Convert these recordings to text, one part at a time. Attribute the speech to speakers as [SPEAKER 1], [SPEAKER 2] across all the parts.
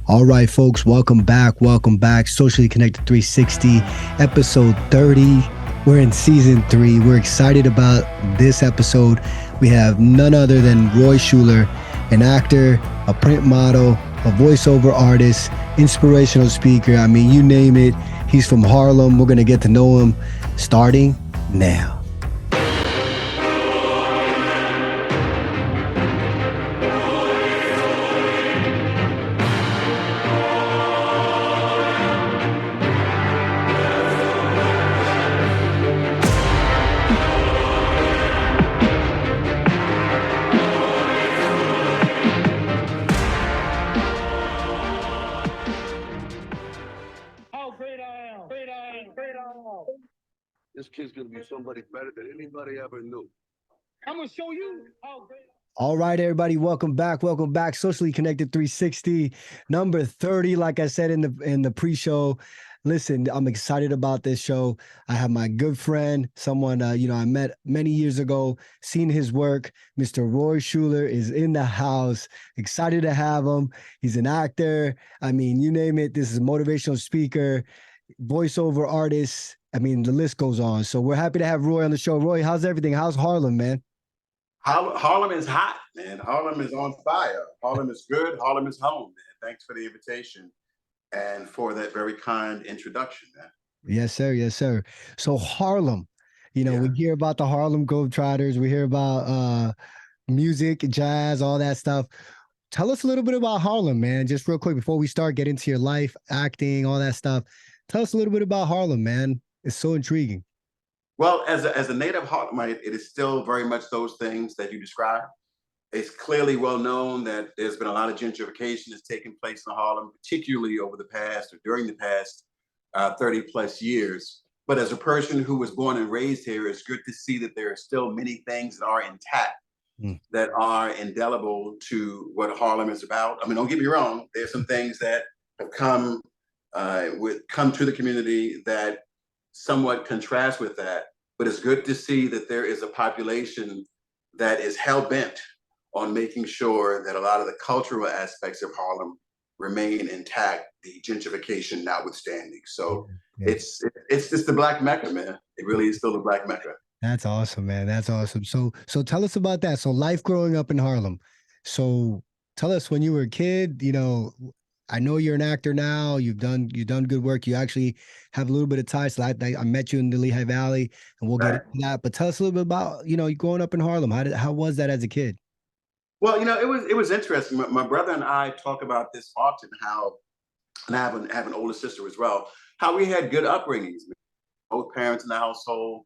[SPEAKER 1] All right, folks, welcome back. Welcome back. Socially Connected 360, episode 30. We're in season 3. We're excited about this episode. We have none other than Roy Shuler, an actor, a print model, a voiceover artist, inspirational speaker. I mean, you name it. He's from Harlem. We're going to get to know him starting now.
[SPEAKER 2] This kid's gonna be somebody better than anybody ever knew.
[SPEAKER 3] I'm gonna show you how great.
[SPEAKER 1] All right, everybody, welcome back. Welcome back. Socially Connected 360, number 30. Like I said in the pre-show, listen, I'm excited about this show. I have my good friend, someone I met many years ago, seen his work. Mr. Roy Shuler is in the house. Excited to have him. He's an actor. I mean, you name it. This is a motivational speaker, voiceover artist. I mean, the list goes on. So we're happy to have Roy on the show. Roy, how's everything? How's Harlem, man?
[SPEAKER 2] Harlem is hot, man. Harlem is on fire. Harlem is good. Harlem is home, man. Thanks for the invitation and for that very kind introduction, man.
[SPEAKER 1] Yes, sir. Yes, sir. So Harlem, we hear about the Harlem Globetrotters. We hear about music, jazz, all that stuff. Tell us a little bit about Harlem, man. Just real quick before we start, get into your life, acting, all that stuff. Tell us a little bit about Harlem, man. It's so intriguing.
[SPEAKER 2] Well, as a native Harlemite, it is still very much those things that you described. It's clearly well known that there's been a lot of gentrification that's taken place in Harlem, particularly over the past or during the past 30 plus years. But as a person who was born and raised here, it's good to see that there are still many things that are intact, that are indelible to what Harlem is about. I mean, don't get me wrong. There's some things that have come to the community that somewhat contrast with that, but it's good to see that there is a population that is hell-bent on making sure that a lot of the cultural aspects of Harlem remain intact, the gentrification notwithstanding. So it's just the Black Mecca, man. It really is still the Black Mecca.
[SPEAKER 1] That's awesome, man. That's awesome. So tell us about that. So life growing up in Harlem. So tell us when you were a kid, I know you're an actor now. You've done good work. You actually have a little bit of ties. So I met you in the Lehigh Valley, and we'll get into that. But tell us a little bit about you growing up in Harlem. How was that as a kid?
[SPEAKER 2] Well, it was interesting. My brother and I talk about this often. And I have an older sister as well. How we had good upbringings. Both parents in the household.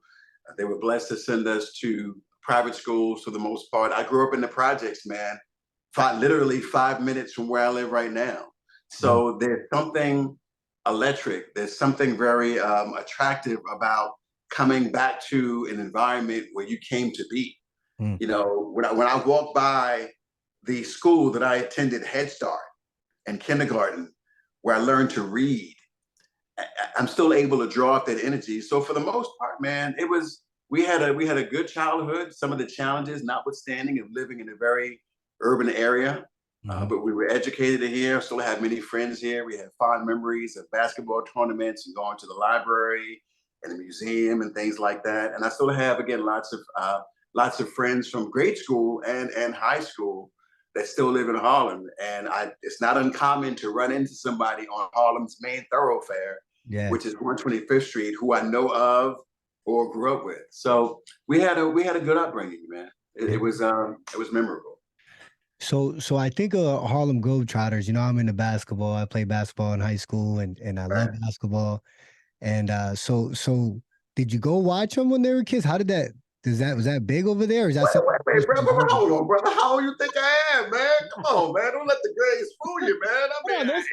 [SPEAKER 2] They were blessed to send us to private schools for the most part. I grew up in the projects, man. Literally 5 minutes from where I live right now. So there's something electric. There's something very attractive about coming back to an environment where you came to be. When I walk by the school that I attended, Head Start and kindergarten, where I learned to read, I'm still able to draw off that energy. So for the most part, man, we had a good childhood. Some of the challenges, notwithstanding, of living in a very urban area. But we were educated here, still have many friends here. We have fond memories of basketball tournaments and going to the library and the museum and things like that. And I still have, again, lots of friends from grade school and high school that still live in Harlem. And it's not uncommon to run into somebody on Harlem's main thoroughfare, which is 125th Street, who I know of or grew up with. So we had a good upbringing, man. It was memorable.
[SPEAKER 1] So I think of Harlem Globetrotters. I'm into basketball. I played basketball in high school, and I love basketball. And so did you go watch them when they were kids? How did that? Was that big over there? Or is that
[SPEAKER 2] wait, brother? Hold on, brother. How old you think I am, man? Come on, man. Don't let the grades fool you, man.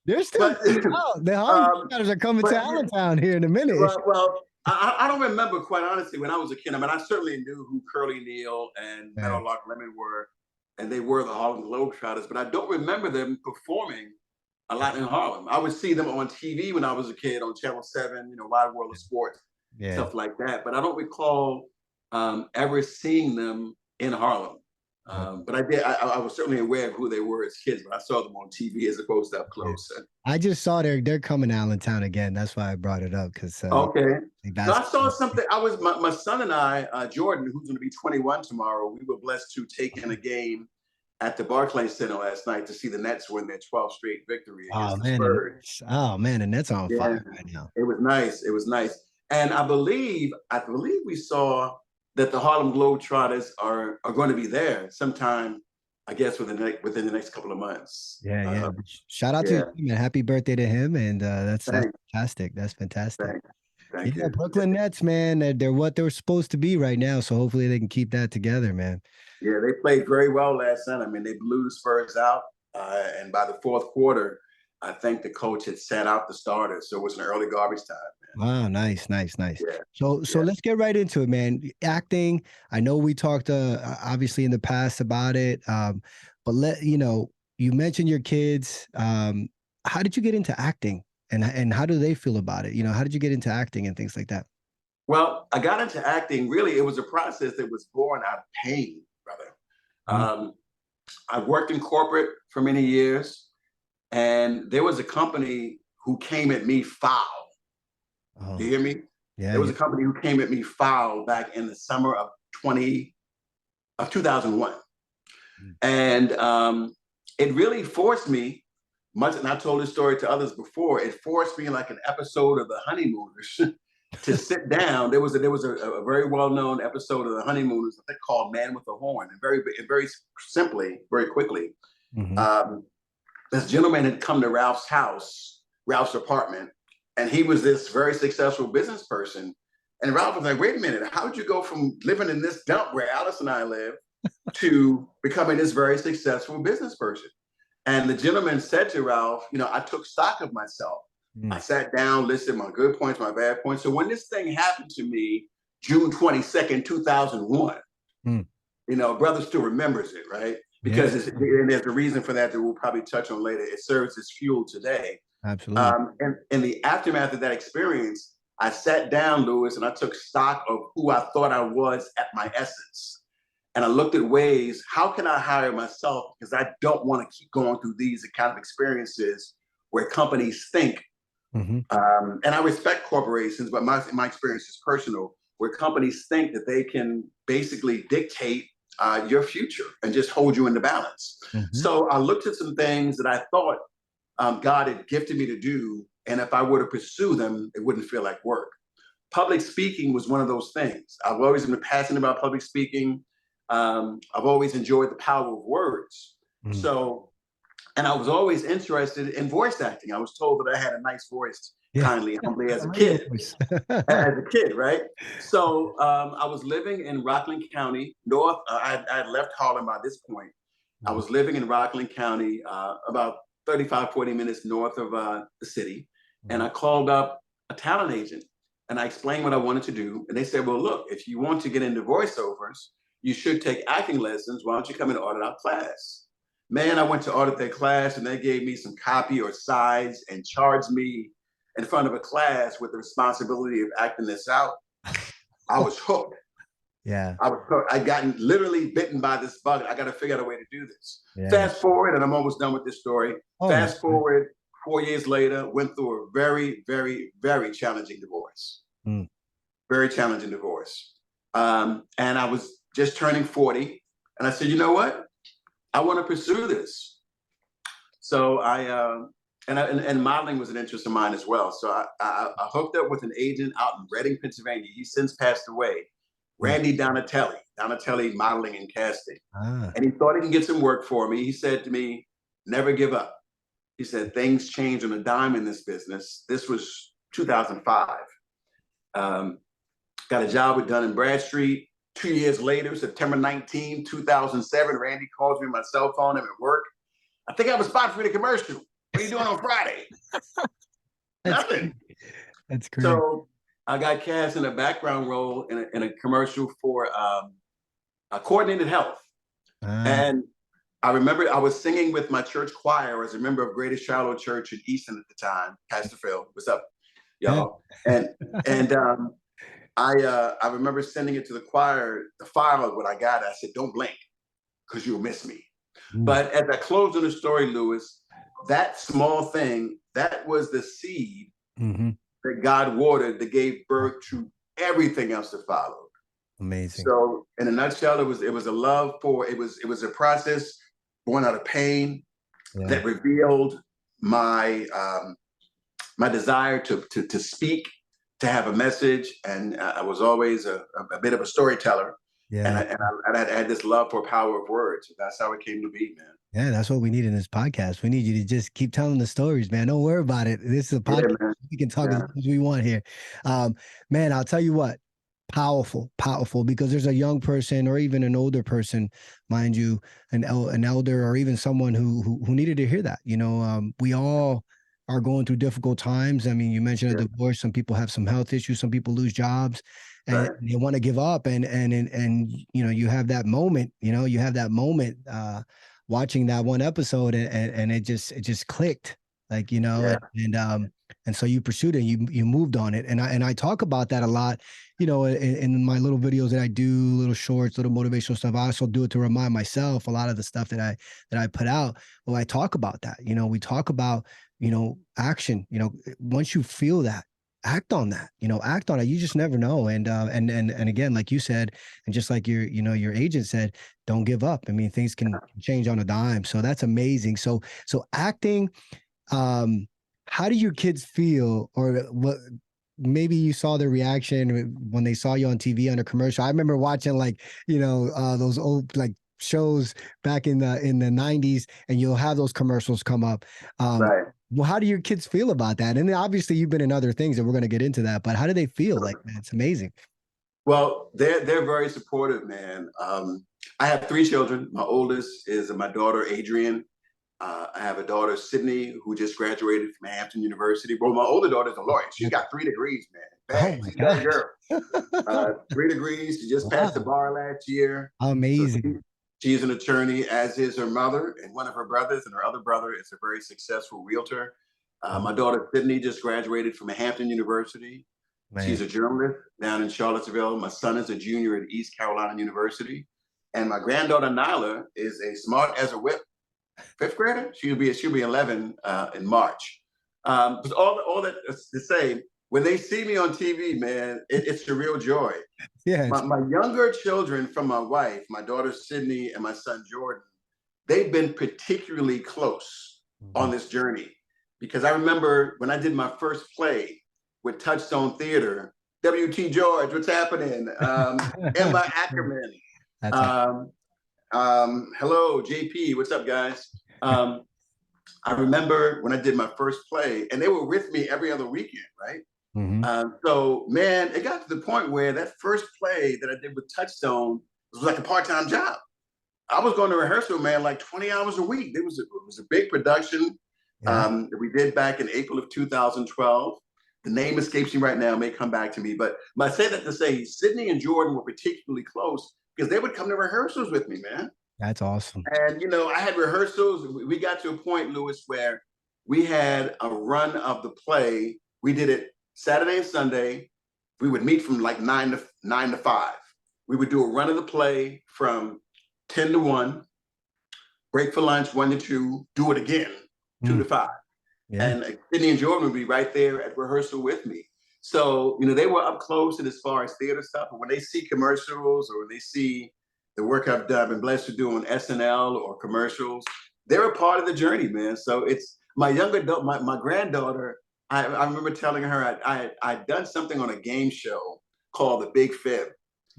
[SPEAKER 1] They're still the Harlem Globetrotters are coming to Allentown here in a minute.
[SPEAKER 2] Well, I don't remember, quite honestly, when I was a kid. I mean, I certainly knew who Curly Neal and Meadowlark Lemon were, and they were the Harlem Globetrotters, but I don't remember them performing a lot in Harlem. I would see them on TV when I was a kid on Channel 7, Wide World of Sports, stuff like that. But I don't recall ever seeing them in Harlem. But I was certainly aware of who they were as kids, but I saw them on TV as opposed to up close.
[SPEAKER 1] I just saw they're coming to Allentown again. That's why I brought it up, because
[SPEAKER 2] Okay. No, I saw
[SPEAKER 1] basketball.
[SPEAKER 2] something. My son and I, Jordan, who's going to be 21 tomorrow, we were blessed to take in a game at the Barclays Center last night to see the Nets win their 12th straight victory against the Spurs.
[SPEAKER 1] And Nets are on
[SPEAKER 2] Yeah,
[SPEAKER 1] fire right now.
[SPEAKER 2] it was nice. It was nice. And I believe we saw that the Harlem Globetrotters are going to be there sometime, I guess, within the next couple of months.
[SPEAKER 1] Yeah. Shout out to him and happy birthday to him. And that's fantastic. That's fantastic.
[SPEAKER 2] Thank you.
[SPEAKER 1] Brooklyn Nets, man, they're what they're supposed to be right now. So hopefully they can keep that together, man.
[SPEAKER 2] Yeah, they played very well last night. I mean, they blew the Spurs out. And by the fourth quarter, I think the coach had sat out the starters. So it was an early garbage time.
[SPEAKER 1] Wow, nice.
[SPEAKER 2] Yeah.
[SPEAKER 1] So let's get right into it, man. Acting. I know we talked obviously in the past about it, but you mentioned your kids. How did you get into acting, and how do they feel about it? How did you get into acting and things like that?
[SPEAKER 2] Well, I got into acting. Really, it was a process that was born out of pain, brother. I worked in corporate for many years, and there was a company who came at me foul. Do you hear me?
[SPEAKER 1] Yeah.
[SPEAKER 2] There was a company who came at me foul back in the summer of 2001. And it really forced me, and I told this story to others before, it forced me like an episode of The Honeymooners to sit down. There was a very well-known episode of The Honeymooners that they called Man with a Horn. And very simply, very quickly, this gentleman had come to Ralph's apartment, and he was this very successful business person. And Ralph was like, wait a minute, how did you go from living in this dump where Alice and I live to becoming this very successful business person? And the gentleman said to Ralph, I took stock of myself. I sat down, listed my good points, my bad points. So when this thing happened to me, June 22nd, 2001, brother still remembers it, right? Because and there's a reason for that we'll probably touch on later. It serves as fuel today.
[SPEAKER 1] Absolutely.
[SPEAKER 2] And in the aftermath of that experience, I sat down, Luiz, and I took stock of who I thought I was at my essence. And I looked at ways, how can I hire myself? Because I don't want to keep going through these kind of experiences where companies think, and I respect corporations, but my experience is personal, where companies think that they can basically dictate your future and just hold you in the balance. So I looked at some things that I thought God had gifted me to do, and if I were to pursue them, it wouldn't feel like work. Public speaking was one of those things. I've always been passionate about public speaking. I've always enjoyed the power of words. So, and I was always interested in voice acting. I was told that I had a nice voice, kindly, humbly, as a kid. As a kid, right? So I was living in Rockland County, north. I had left Harlem by this point. I was living in Rockland County, about 35, 40 minutes north of the city. And I called up a talent agent and I explained what I wanted to do. And they said, well, look, if you want to get into voiceovers, you should take acting lessons. Why don't you come and audit our class? Man, I went to audit their class and they gave me some copy or sides and charged me in front of a class with the responsibility of acting this out. I was hooked.
[SPEAKER 1] Yeah.
[SPEAKER 2] I'd gotten literally bitten by this bug. I got to figure out a way to do this. Fast forward, and I'm almost done with this story. Fast forward, 4 years later, went through a very, very, very challenging divorce. Very challenging divorce. And I was just turning 40. And I said, you know what? I want to pursue this. So and modeling was an interest of mine as well. So I hooked up with an agent out in Reading, Pennsylvania. He's since passed away. Randy Donatelli Modeling and Casting. And he thought he can get some work for me. He said to me, never give up. He said, things change on a dime in this business. This was 2005. Got a job with Dun & Bradstreet. 2 years later, September 19, 2007, Randy calls me on my cell phone. I'm at work. I think I have a spot for the commercial. What are you doing on Friday? Nothing.
[SPEAKER 1] That's great.
[SPEAKER 2] So I got cast in a background role in a commercial for Coordinated Health. And I remember I was singing with my church choir as a member of Greatest Shiloh Church in Easton at the time. Pastor Phil, what's up, y'all? And I remember sending it to the choir, the file of what I got. I said, don't blink. because you'll miss me.
[SPEAKER 1] Mm.
[SPEAKER 2] But as I close on the story, Luis, that small thing, that was the seed that God watered that gave birth to everything else that followed.
[SPEAKER 1] Amazing.
[SPEAKER 2] So in a nutshell, it was a love for, it was a process born out of pain that revealed my my desire to speak, to have a message, and I was always a bit of a storyteller.
[SPEAKER 1] Yeah.
[SPEAKER 2] And I had this love for power of words. That's how it came to be, man.
[SPEAKER 1] Yeah, that's what we need in this podcast. We need you to just keep telling the stories, man. Don't worry about it. This is a podcast.
[SPEAKER 2] Man.
[SPEAKER 1] We can talk as much as we want here. Man, I'll tell you what, powerful, because there's a young person or even an older person, mind you, an elder or even someone who needed to hear that. You know, we all are going through difficult times. I mean, you mentioned a divorce. Some people have some health issues. Some people lose jobs. And they want to give up, and you know, you have that moment. You know, you have that moment watching that one episode, and it just clicked, like, you know, and so you pursued it, you moved on it, and I talk about that a lot, you know, in my little videos that I do, little shorts, little motivational stuff. I also do it to remind myself a lot of the stuff that I put out. Well, I talk about that. You know, we talk about, you know, action. You know, once you feel that, act on that, you know, act on it. You just never know. And again, like you said, and just like your agent said, don't give up. I mean, things can change on a dime. So that's amazing. So acting, how do your kids feel, or what? Maybe you saw their reaction when they saw you on TV on a commercial. I remember watching, like, you know, those old, like, shows back in the 90s, and you'll have those commercials come up. Well, how do your kids feel about that? And then obviously you've been in other things, and we're going to get into that, but how do they feel? Like, man, it's amazing.
[SPEAKER 2] Well, they're very supportive, man. I have 3 children. My oldest is my daughter, Adrian. I have a daughter, Sydney, who just graduated from Hampton University. Well, my older daughter's a lawyer. She's got 3 degrees, man. Bang,
[SPEAKER 1] Oh my
[SPEAKER 2] she's got a
[SPEAKER 1] God.
[SPEAKER 2] girl. 3 degrees. She just passed the bar last year.
[SPEAKER 1] Amazing.
[SPEAKER 2] So she's an attorney, as is her mother, and one of her brothers, and her other brother is a very successful realtor. My daughter, Sydney, just graduated from Hampton University. Man. She's a journalist down in Charlottesville. My son is a junior at East Carolina University. And my granddaughter, Nyla, is a smart as a whip 5th grader. She'll be 11 in March. But all that to say, when they see me on TV, man, it's a real joy. Yeah. My younger children from my wife, my daughter Sydney and my son Jordan, they've been particularly close on this journey, because I remember when I did my first play with Touchstone Theater, W.T. George, what's happening? Emma Ackerman. Hello, JP, what's up, guys? I remember when I did my first play, and they were with me every other weekend, right? So, man, it got to the point where that first play that I did with Touchstone was like a part-time job. I was going to rehearsal, man, like 20 hours a week. It was a big production that we did back in April of 2012. The name escapes me right now, may come back to me. But I say that to say Sydney and Jordan were particularly close because they would come to rehearsals with me, man.
[SPEAKER 1] That's awesome.
[SPEAKER 2] And, you know, I had rehearsals. We got to a point, Luis, where we had a run of the play. We did it Saturday and Sunday. We would meet from like 9 to 5. We would do a run of the play from 10 to 1, break for lunch 1 to 2, do it again 2 to 5. Yeah. And Sydney and Jordan would be right there at rehearsal with me. So, you know, they were up close and as far as theater stuff. But when they see commercials or when they see the work I've done, I've been blessed to do on SNL or commercials, they're a part of the journey, man. So it's my my granddaughter. I remember telling her I'd done something on a game show called The Big Fib,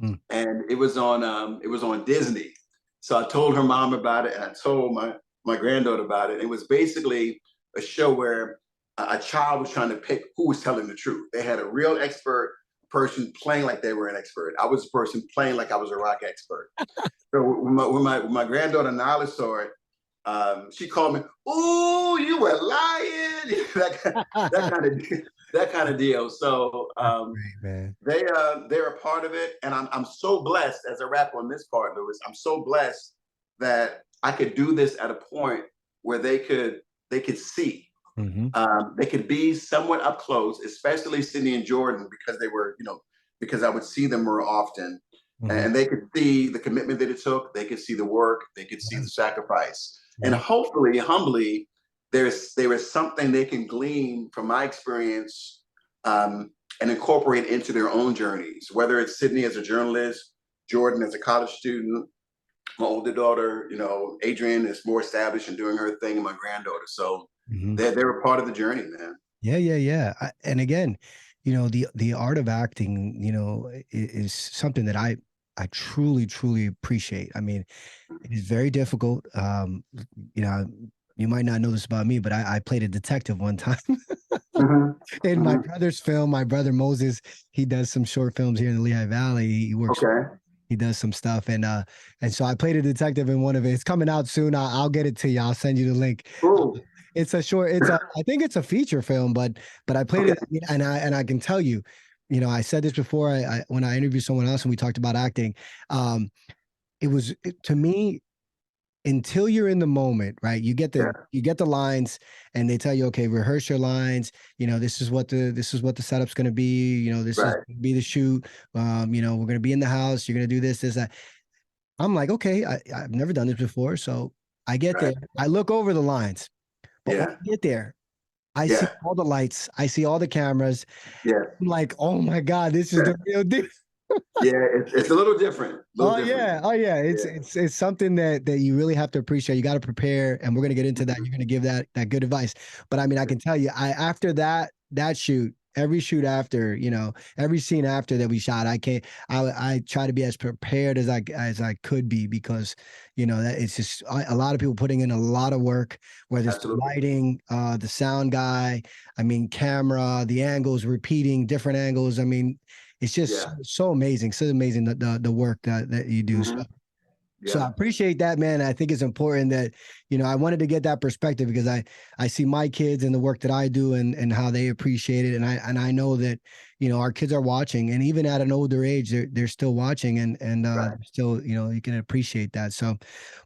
[SPEAKER 2] and it was on Disney. So I told her mom about it, and I told my granddaughter about it. It was basically a show where a child was trying to pick who was telling the truth. They had a real expert person playing like they were an expert. I was a person playing like I was a rock expert. So when my granddaughter Nyla saw it, she called me, "Ooh, you were lying!" that kind of deal. So they're a part of it, and I'm so blessed as a wrap on this part, Luis. I'm so blessed that I could do this at a point where they could see. They could be somewhat up close, especially Sydney and Jordan, because they were, you know, because I would see them more often.
[SPEAKER 1] Mhm.
[SPEAKER 2] And they could see the commitment that it took. They could see the work. They could see
[SPEAKER 1] Yeah.
[SPEAKER 2] the sacrifice. And
[SPEAKER 1] Yeah.
[SPEAKER 2] hopefully, humbly, there is something they can glean from my experience, and incorporate into their own journeys. Whether it's Sydney as a journalist, Jordan as a college student, my older daughter, Adrienne is more established and doing her thing, and my granddaughter. So
[SPEAKER 1] Mhm.
[SPEAKER 2] they're a part of the journey, man.
[SPEAKER 1] Yeah, yeah, yeah. And again, the art of acting, is something that I truly, truly appreciate. I mean, it is very difficult. You know, you might not know this about me, but I played a detective one time
[SPEAKER 2] Mhm.
[SPEAKER 1] in my
[SPEAKER 2] Mhm.
[SPEAKER 1] brother's film. My brother Moses, he does some short films here in the Lehigh Valley. He works.
[SPEAKER 2] Okay.
[SPEAKER 1] He does some stuff, and so I played a detective in one of it. It's coming out soon. I'll get it to you. I'll send you the link.
[SPEAKER 2] Cool.
[SPEAKER 1] It's a short. I think it's a feature film, but I played
[SPEAKER 2] Okay.
[SPEAKER 1] it, and I can tell you, I said this before. When I interviewed someone else and we talked about acting, um, to me, until you're in the moment, right?
[SPEAKER 2] Yeah.
[SPEAKER 1] You get the lines, and they tell you, okay, rehearse your lines. This is what the setup's going to be. This is
[SPEAKER 2] Right.
[SPEAKER 1] gonna be the shoot. We're going to be in the house. You're going to do this, that. I'm like, okay, I've never done this before, so I get there.
[SPEAKER 2] Right.
[SPEAKER 1] I look over the lines, but when
[SPEAKER 2] Yeah.
[SPEAKER 1] I get there, I see
[SPEAKER 2] Yeah.
[SPEAKER 1] all the lights. I see all the cameras.
[SPEAKER 2] Yeah.
[SPEAKER 1] I'm like, oh my God, this is the real deal.
[SPEAKER 2] Yeah. It's a little different. A little
[SPEAKER 1] Oh
[SPEAKER 2] different.
[SPEAKER 1] yeah, oh yeah. It's
[SPEAKER 2] Yeah.
[SPEAKER 1] it's it's something that you really have to appreciate. You got to prepare, and we're gonna get into that. You're gonna give that good advice. But I mean, I can tell you, after that shoot, every shoot after, every scene after that we shot, I try to be as prepared as I could be, because that it's just a lot of people putting in a lot of work, whether it's the
[SPEAKER 2] Absolutely.
[SPEAKER 1] lighting, the sound guy, I mean, camera, the angles, repeating different angles. I mean, it's just
[SPEAKER 2] Yeah.
[SPEAKER 1] so amazing, so amazing the work that you do. So,
[SPEAKER 2] Hmm.
[SPEAKER 1] so I
[SPEAKER 2] Yeah.
[SPEAKER 1] appreciate that, man. I think it's important that, I wanted to get that perspective, because I see my kids and the work that I do, and how they appreciate it. And I know that, our kids are watching, and even at an older age, they're still watching, and
[SPEAKER 2] Right.
[SPEAKER 1] still, you can appreciate that. So,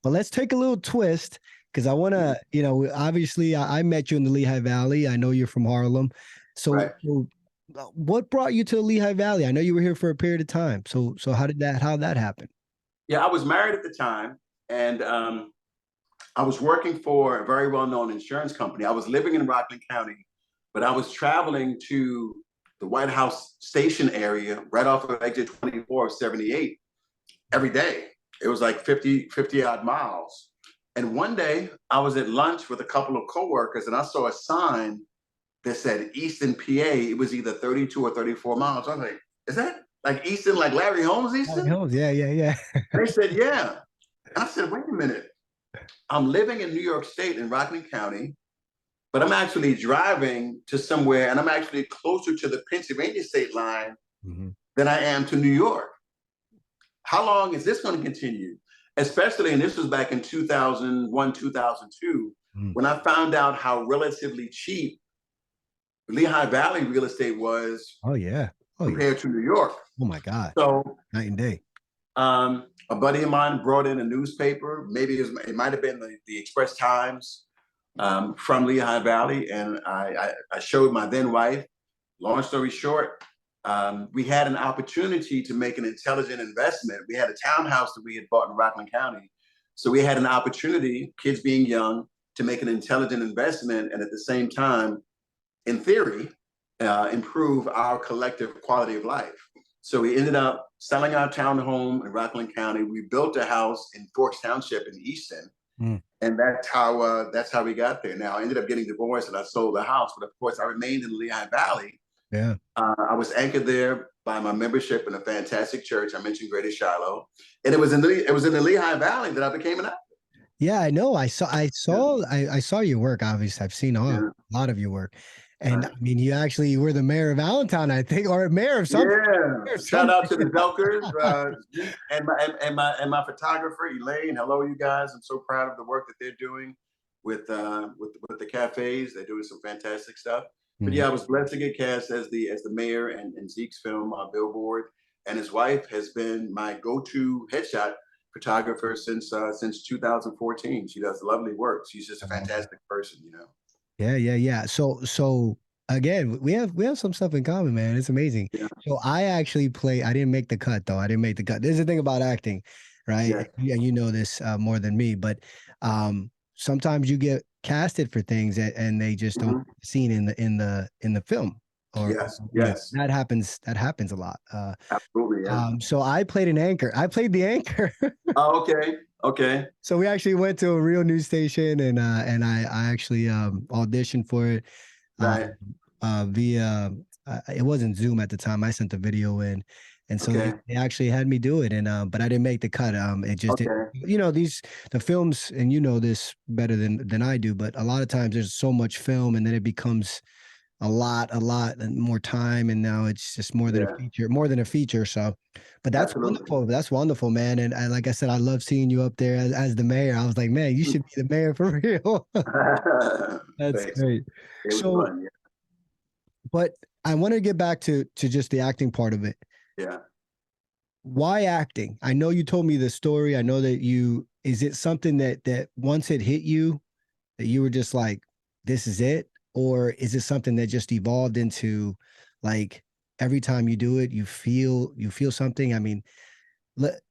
[SPEAKER 1] but let's take a little twist, because I want
[SPEAKER 2] Mhm.
[SPEAKER 1] to, obviously I met you in the Lehigh Valley. I know you're from Harlem. So,
[SPEAKER 2] Right.
[SPEAKER 1] what brought you to the Lehigh Valley? I know you were here for a period of time. So how did that happen?
[SPEAKER 2] Yeah. I was married at the time, and I was working for a very well-known insurance company. I was living in Rockland County, but I was traveling to the White House station area right off of exit 24 of 78 every day. It was like 50 odd miles. And one day I was at lunch with a couple of coworkers, and I saw a sign that said Easton, PA. It was either 32 or 34 miles. I was like, is that like Easton, like Larry Holmes
[SPEAKER 1] Valley
[SPEAKER 2] Easton?
[SPEAKER 1] Hills, yeah, yeah, yeah.
[SPEAKER 2] And they said, yeah. And I said, wait a minute. I'm living in New York State in Rockland County, but I'm actually driving to somewhere, and I'm actually closer to the Pennsylvania state line
[SPEAKER 1] Mhm.
[SPEAKER 2] than I am to New York. How long is this going to continue? Especially, and this was back in 2001, 2002,
[SPEAKER 1] Mm.
[SPEAKER 2] when I found out how relatively cheap Lehigh Valley real estate was
[SPEAKER 1] Oh yeah, oh yeah,
[SPEAKER 2] compared to New York.
[SPEAKER 1] oh my God,
[SPEAKER 2] So
[SPEAKER 1] night and day.
[SPEAKER 2] a buddy of mine brought in a newspaper. Maybe it might have been the Express Times, from Lehigh Valley, and I showed my then wife. Long story short, we had an opportunity to make an intelligent investment. We had a townhouse that we had bought in Rockland County, so we had an opportunity, kids being young, to make an intelligent investment, and at the same time, in theory, improve our collective quality of life. So we ended up selling our townhome in Rockland County. We built a house in Forks Township in Easton,
[SPEAKER 1] Mm.
[SPEAKER 2] and that's how we got there. Now I ended up getting divorced and I sold the house, but of course I remained in the Lehigh Valley.
[SPEAKER 1] Yeah,
[SPEAKER 2] I was anchored there by my membership in a fantastic church. I mentioned Greater Shiloh, and it was in the Lehigh Valley that I became an actor.
[SPEAKER 1] yeah. I know.
[SPEAKER 2] Yeah,
[SPEAKER 1] I saw your work. Obviously, I've seen a
[SPEAKER 2] yeah,
[SPEAKER 1] lot of your work, and I
[SPEAKER 2] right.
[SPEAKER 1] mean, you were the mayor of Allentown, I think, or mayor of something.
[SPEAKER 2] Yeah.
[SPEAKER 1] Or
[SPEAKER 2] Shout out
[SPEAKER 1] something.
[SPEAKER 2] to the Zelkers, and my photographer Elaine. Hello, you guys. I'm so proud of the work that they're doing with the cafes. They're doing some fantastic stuff. But
[SPEAKER 1] Mhm.
[SPEAKER 2] yeah, I was blessed to get cast as the mayor in Zeke's film Billboard, and his wife has been my go-to headshot photographer since 2014. She does lovely work. She's just a fantastic person.
[SPEAKER 1] Yeah, yeah, yeah. So again, we have some stuff in common, man. It's amazing.
[SPEAKER 2] Yeah.
[SPEAKER 1] So I actually play. I didn't make the cut though. I didn't make the cut. There's the thing about acting, right?
[SPEAKER 2] Yeah.
[SPEAKER 1] And you know this more than me, but sometimes you get casted for things and they just don't
[SPEAKER 2] Mhm.
[SPEAKER 1] seen in the film or
[SPEAKER 2] Yes.
[SPEAKER 1] you know,
[SPEAKER 2] Yes.
[SPEAKER 1] that happens a lot.
[SPEAKER 2] Absolutely. Yeah.
[SPEAKER 1] So I played an anchor. I played the anchor.
[SPEAKER 2] Oh, okay. Okay.
[SPEAKER 1] So we actually went to a real news station and I actually auditioned for it
[SPEAKER 2] Right.
[SPEAKER 1] via it wasn't Zoom at the time. I sent the video in, and so
[SPEAKER 2] Okay.
[SPEAKER 1] they actually had me do it, and but I didn't make the cut. It just did.
[SPEAKER 2] Okay.
[SPEAKER 1] You know the films, and you know this better than I do. But a lot of times there's so much film, and then it becomes a lot and more time, and now it's just more than a
[SPEAKER 2] Yeah.
[SPEAKER 1] feature, more than a feature. So, but that's
[SPEAKER 2] Absolutely.
[SPEAKER 1] wonderful. That's wonderful, man. And like I said, I love seeing you up there as the mayor. I was like, man, you should be the mayor for real. That's
[SPEAKER 2] Thanks.
[SPEAKER 1] great.
[SPEAKER 2] It was
[SPEAKER 1] So,
[SPEAKER 2] fun.
[SPEAKER 1] but I want to get back to just the acting part of it.
[SPEAKER 2] Yeah.
[SPEAKER 1] Why acting? I know you told me the story. I know that is it something that once it hit you that you were just like, this is it? Or is it something that just evolved into like every time you do it, you feel something? I mean,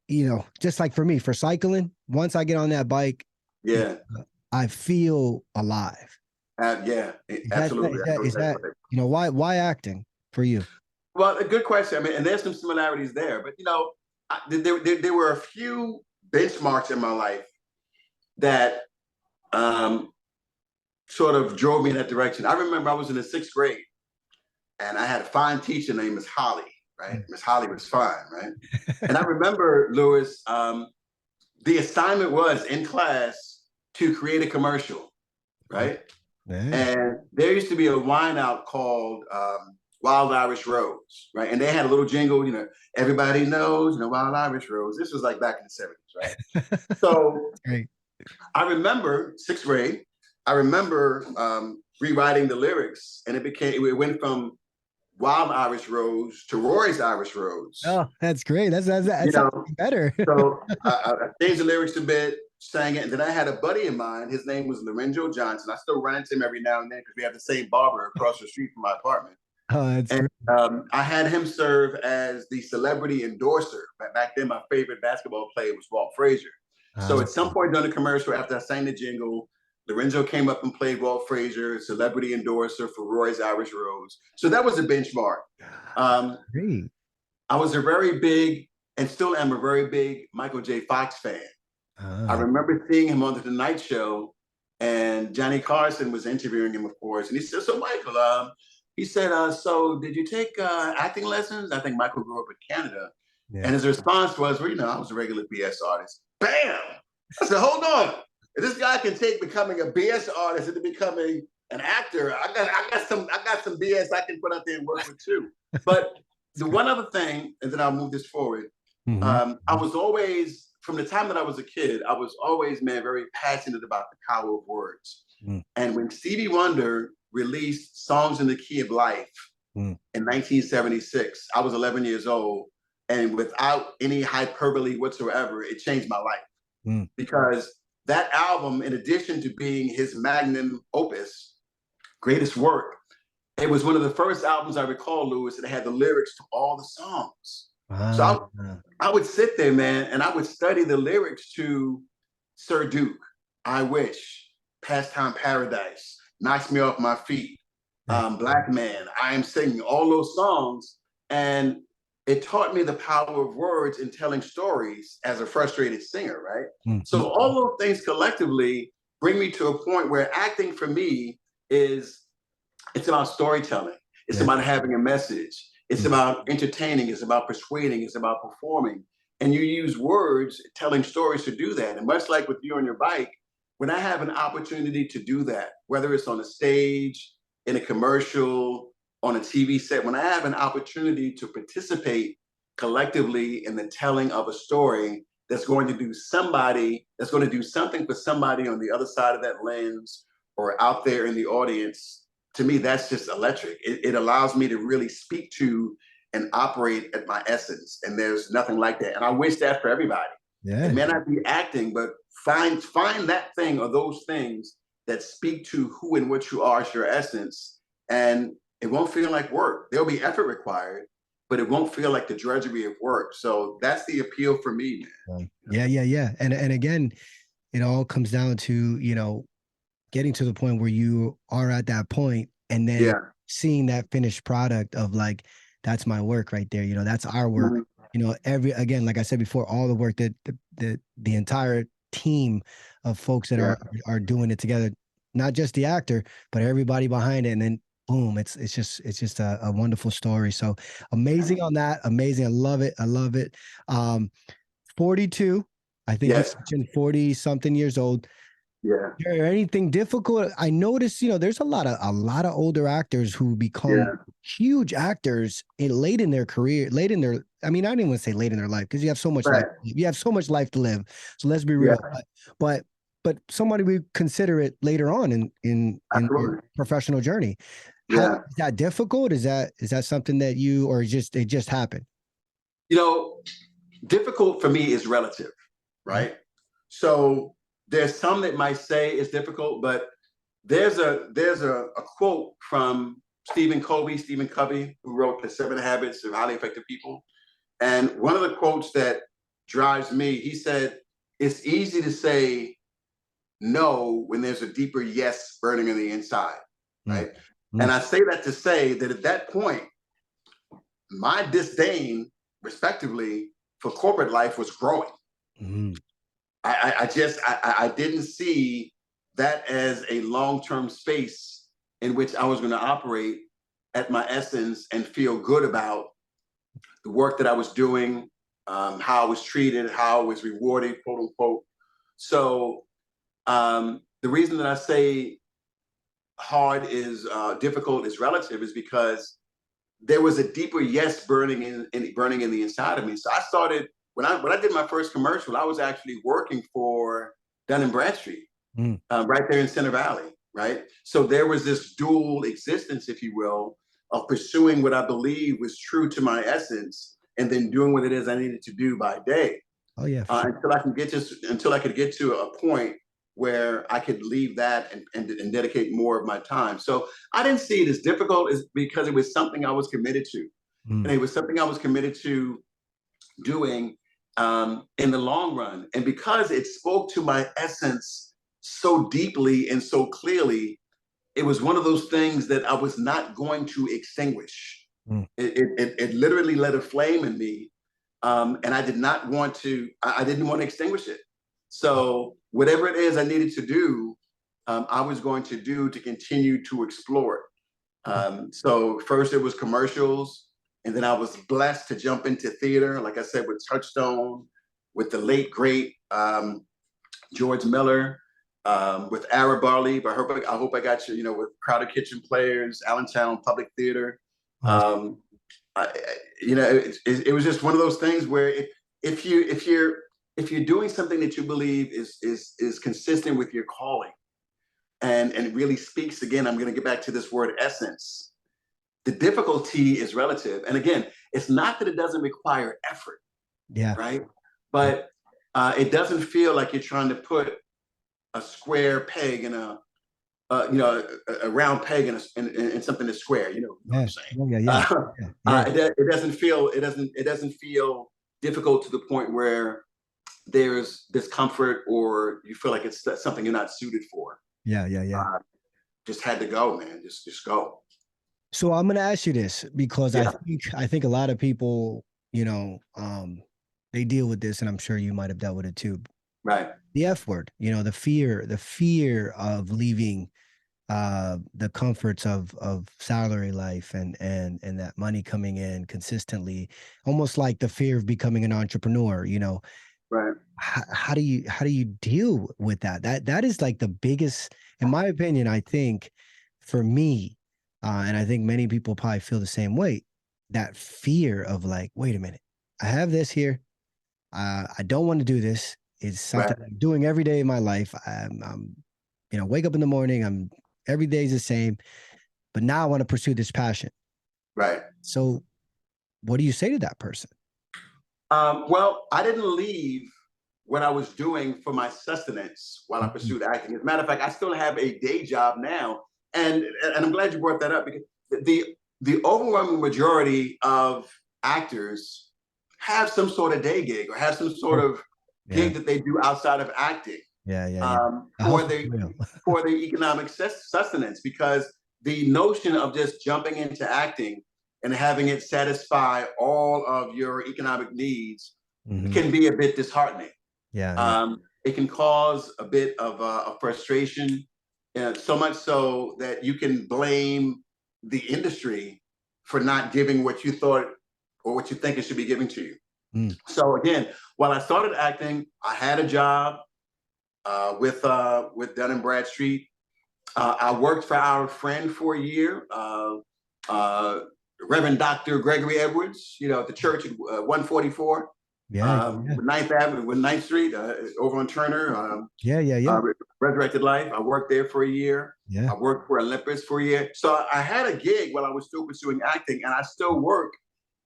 [SPEAKER 1] you know, just like for me, for cycling, once I get on that bike,
[SPEAKER 2] Yeah.
[SPEAKER 1] I feel alive.
[SPEAKER 2] Yeah.
[SPEAKER 1] Is that
[SPEAKER 2] Absolutely.
[SPEAKER 1] is
[SPEAKER 2] I
[SPEAKER 1] that
[SPEAKER 2] know
[SPEAKER 1] is that
[SPEAKER 2] exactly what
[SPEAKER 1] you know why acting for you?
[SPEAKER 2] Well, a good question. I mean, and there's some similarities there, but there were a few benchmarks in my life that um, sort of drove me in that direction. I remember I was in the 6th grade, and I had a fine teacher named Miss Holly. Right, Miss Holly was fine, right? And I remember, Luis, the assignment was in class to create a commercial, right?
[SPEAKER 1] Yeah.
[SPEAKER 2] And there used to be a wine out called Wild Irish Rose, right? And they had a little jingle, everybody knows, Wild Irish Rose. This was like back in the 70s, right? So
[SPEAKER 1] Great.
[SPEAKER 2] I remember 6th grade, I remember rewriting the lyrics, and it went from Wild Irish Rose to Roy's Irish Rose.
[SPEAKER 1] Oh, that's great. That's
[SPEAKER 2] You know,
[SPEAKER 1] better.
[SPEAKER 2] so I changed the lyrics a bit, sang it, and then I had a buddy of mine. His name was Lorenzo Johnson. I still run into him every now and then because we have the same barber across the street from my apartment.
[SPEAKER 1] Oh, that's
[SPEAKER 2] And
[SPEAKER 1] great.
[SPEAKER 2] I had him serve as the celebrity endorser. Back then, my favorite basketball player was Walt Frazier. So at some point during the commercial, after I sang the jingle, Lorenzo came up and played Walt Frazier, celebrity endorser for Roy's Irish Rose. So that was a benchmark.
[SPEAKER 1] Great.
[SPEAKER 2] I was a very big, and still am a very big, Michael J. Fox fan. I remember seeing him on the Tonight Show, and Johnny Carson was interviewing him, of course. And he said, so Michael, he said, so did you take acting lessons? I think Michael grew up in Canada.
[SPEAKER 1] Yeah.
[SPEAKER 2] And his response was, well, I was a regular BS artist. Bam! I said, hold on. If this guy can take becoming a BS artist into becoming an actor, I got some BS I can put out there and work with too. But the one other thing, and then I'll move this forward. I was always, from the time that I was a kid, I was always, man, very passionate about the power of words. And when Stevie Wonder released Songs in the Key of Life in 1976, I was 11 years old. And without any hyperbole whatsoever, it changed my life. Because that album, in addition to being his magnum opus, greatest work, it was one of the first albums I recall, Luis, that had the lyrics to all the songs. So I would sit there, man, and I would study the lyrics to Sir Duke, I Wish, Pastime Paradise, Knocks Me Off My Feet, Black Man, I Am Singing, all those songs. And it taught me the power of words in telling stories as a frustrated singer, right? So all those things collectively bring me to a point where acting for me it's about storytelling. It's about having a message. It's about entertaining. It's about persuading. It's about performing. And you use words, telling stories to do that. And much like with you on your bike, when I have an opportunity to do that, whether it's on a stage, in a commercial, on a TV set, when I have an opportunity to participate collectively in the telling of a story that's going to do something for somebody on the other side of that lens or out there in the audience, to me, that's just electric. It allows me to really speak to and operate at my essence. And there's nothing like that. And I wish that for everybody. It may not be acting, but find that thing or those things that speak to who and what you are as your essence, and it won't feel like work. There'll be effort required, but it won't feel like the drudgery of work. So that's the appeal for me, man.
[SPEAKER 1] Yeah. And again, it all comes down to, you know, getting to the point where you are at that point and then
[SPEAKER 2] Yeah.
[SPEAKER 1] seeing that finished product of like, that's my work right there. You know, that's our work.
[SPEAKER 2] Mhm.
[SPEAKER 1] You know, again, like I said before, all the work that the entire team of folks that
[SPEAKER 2] Yeah.
[SPEAKER 1] are doing it together, not just the actor, but everybody behind it. And then boom, it's just a wonderful story. So amazing on that. Amazing. I love it. I love it. 42. I think you
[SPEAKER 2] Yes.
[SPEAKER 1] mentioned 40 something years old.
[SPEAKER 2] Yeah.
[SPEAKER 1] Is there anything difficult? I noticed, you know, there's a lot of older actors who become
[SPEAKER 2] Yeah.
[SPEAKER 1] huge actors late in their career, late in their, I mean, I didn't want to say late in their life because you have so much life.
[SPEAKER 2] Right.
[SPEAKER 1] You have so much life to live. So let's be
[SPEAKER 2] Yeah.
[SPEAKER 1] real. But somebody would consider it later on in
[SPEAKER 2] Absolutely.
[SPEAKER 1] your professional journey. How
[SPEAKER 2] Yeah.
[SPEAKER 1] is that difficult? Is that something that you or it just happened?
[SPEAKER 2] You know, difficult for me is relative, right? So there's some that might say it's difficult, but there's a quote from Stephen Covey, who wrote The 7 Habits of Highly Effective People. And one of the quotes that drives me, he said, it's easy to say no when there's a deeper yes burning on the inside,
[SPEAKER 1] Mm,
[SPEAKER 2] right?
[SPEAKER 1] mm,
[SPEAKER 2] And I say that to say that at that point, my disdain, respectively, for corporate life was growing.
[SPEAKER 1] mm,
[SPEAKER 2] I didn't see that as a long-term space in which I was going to operate at my essence and feel good about the work that I was doing, how I was treated, how I was rewarded, quote unquote. So the reason that I say hard is difficult is relative is because there was a deeper yes burning in the inside of me. So I started when I did my first commercial, I was actually working for Dun and Bradstreet,
[SPEAKER 1] mm.
[SPEAKER 2] right there in Center Valley, right? So there was this dual existence, if you will, of pursuing what I believe was true to my essence, and then doing what it is I needed to do by day,
[SPEAKER 1] Oh yeah.
[SPEAKER 2] until I could get to a point where I could leave that and dedicate more of my time. So I didn't see it as difficult as because it was something I was committed to.
[SPEAKER 1] Mm,
[SPEAKER 2] And it was something I was committed to doing in the long run. And because it spoke to my essence so deeply and so clearly, it was one of those things that I was not going to extinguish.
[SPEAKER 1] mm.
[SPEAKER 2] It literally lit a flame in me, and I did not want to. I didn't want to extinguish it. So whatever it is I needed to do, I was going to do to continue to explore it. So first it was commercials, and then I was blessed to jump into theater, like I said, with Touchstone, with the late great George Miller, with Ara Barley. I hope I got you. You know, with Crowded Kitchen Players, Allentown Public Theater.
[SPEAKER 1] Awesome.
[SPEAKER 2] I, you know, it was just one of those things where if you're doing something that you believe is consistent with your calling, and it really speaks, again, I'm going to get back to this word essence. The difficulty is relative, and again, it's not that it doesn't require effort,
[SPEAKER 1] Yeah.
[SPEAKER 2] right? But it doesn't feel like you're trying to put a square peg in a round peg in something that's square. You know what I'm saying? It doesn't feel difficult to the point where there's discomfort or you feel like it's something you're not suited for.
[SPEAKER 1] Yeah.
[SPEAKER 2] Just had to go, man. Just go.
[SPEAKER 1] So I'm gonna ask you this because
[SPEAKER 2] Yeah.
[SPEAKER 1] I think a lot of people, you know, they deal with this, and I'm sure you might have dealt with it too.
[SPEAKER 2] Right.
[SPEAKER 1] The F word, you know, the fear of leaving the comforts of salary life and that money coming in consistently, almost like the fear of becoming an entrepreneur, you know.
[SPEAKER 2] Right.
[SPEAKER 1] How do you deal with that? That is like the biggest, in my opinion, I think for me, and I think many people probably feel the same way, that fear of like, wait a minute, I have this here. I don't want to do this. It's something
[SPEAKER 2] Right.
[SPEAKER 1] I'm doing every day of my life. I'm you know, wake up in the morning. Every day is the same, but now I want to pursue this passion.
[SPEAKER 2] Right.
[SPEAKER 1] So what do you say to that person?
[SPEAKER 2] Well, I didn't leave what I was doing for my sustenance while I
[SPEAKER 1] Mhm.
[SPEAKER 2] pursued acting. As a matter of fact, I still have a day job now. And I'm glad you brought that up because the overwhelming majority of actors have some sort of day gig or have some sort of gig that they do outside of acting. For their economic sustenance, because the notion of just jumping into acting and having it satisfy all of your economic needs can be a bit disheartening. It can cause a bit of a frustration, so much so that you can blame the industry for not giving what you thought or what you think it should be giving to you. So again, while I started acting, I had a job with Dun & Bradstreet. I worked for our friend for a year, Reverend Dr. Gregory Edwards, at the church at 144. With 9th Avenue, with 9th Street, over on Turner. Resurrected Life. I worked there for a year. I worked for Olympus for a year. So I had a gig while I was still pursuing acting, and I still work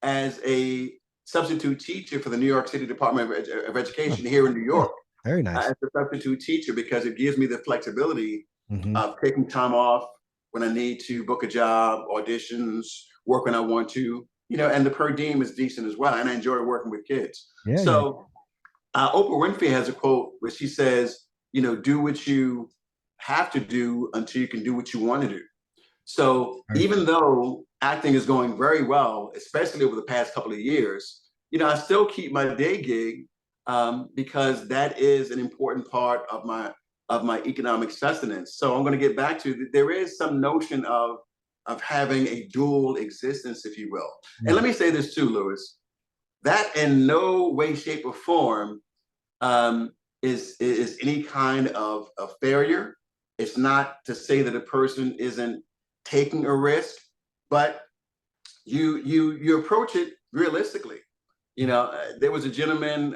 [SPEAKER 2] as a substitute teacher for the New York City Department of Education here in New York.
[SPEAKER 1] Very nice.
[SPEAKER 2] As a substitute teacher, because it gives me the flexibility of taking time off when I need to book a job, auditions, work when I want to, and the per diem is decent as well. And I enjoy working with kids. Oprah Winfrey has a quote where she says, do what you have to do until you can do what you want to do. So even though acting is going very well, especially over the past couple of years, I still keep my day gig because that is an important part of my economic sustenance. So I'm going to get back to there is some notion of having a dual existence, if you will. And let me say this too, Luiz, that in no way, shape, or form is any kind of a failure. It's not to say that a person isn't taking a risk, but you approach it realistically. There was a gentleman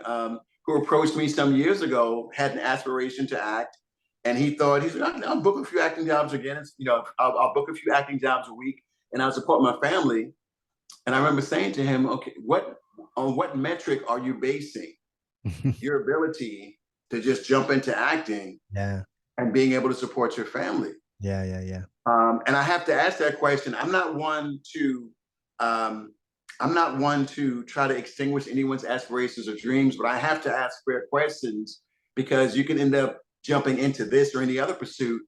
[SPEAKER 2] who approached me some years ago, had an aspiration to act, and he said, I'll book a few acting jobs again. I'll book a few acting jobs a week, and I'll support my family. And I remember saying to him, okay, on what metric are you basing your ability to just jump into acting and being able to support your family? And I have to ask that question. I'm not one to try to extinguish anyone's aspirations or dreams, but I have to ask fair questions, because you can end up jumping into this or any other pursuit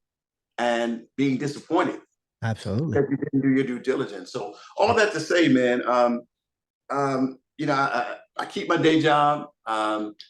[SPEAKER 2] and being disappointed.
[SPEAKER 1] Absolutely.
[SPEAKER 2] Because you didn't do your due diligence. So all that to say, man, I keep my day job.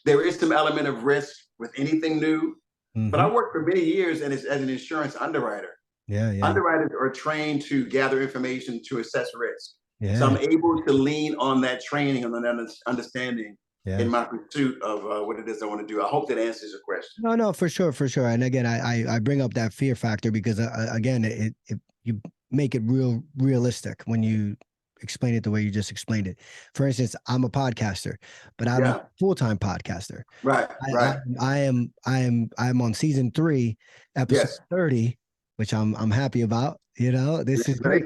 [SPEAKER 2] There is some element of risk with anything new, but I worked for many years as an insurance underwriter. Underwriters are trained to gather information to assess risk. So I'm able to lean on that training and that understanding in my pursuit of what it is I want to do. I hope that answers your question.
[SPEAKER 1] No, for sure. And again, I bring up that fear factor because again, you make it realistic when you explain it the way you just explained it. For instance, I'm a podcaster, but I'm a full-time podcaster.
[SPEAKER 2] Right.
[SPEAKER 1] I'm on season 3, episode 30, which I'm happy about. This is great.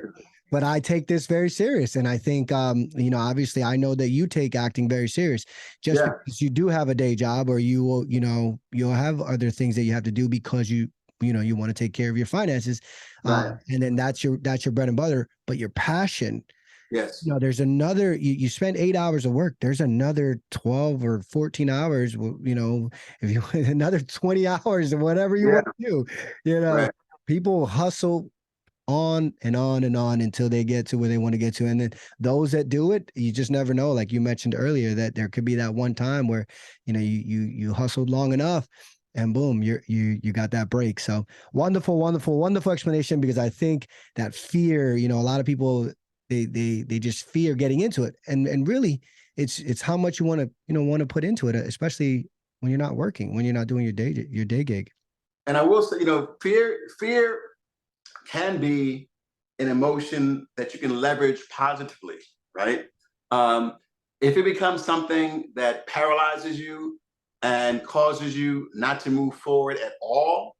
[SPEAKER 1] But I take this very serious. And I think, obviously I know that you take acting very serious, just because you do have a day job, or you will, you'll have other things that you have to do because you want to take care of your finances. And then that's your bread and butter, but your passion. There's another, you spend 8 hours of work. There's another 12 or 14 hours, if you another 20 hours or whatever you want to do, people hustle on and on and on until they get to where they want to get to. And then those that do it, you just never know. Like you mentioned earlier, that there could be that one time where, you hustled long enough and boom, you got that break. So wonderful explanation, because I think that fear, a lot of people, they just fear getting into it. And really it's how much you want to put into it, especially when you're not working, when you're not doing your day gig.
[SPEAKER 2] And I will say, fear can be an emotion that you can leverage positively, right? If it becomes something that paralyzes you and causes you not to move forward at all,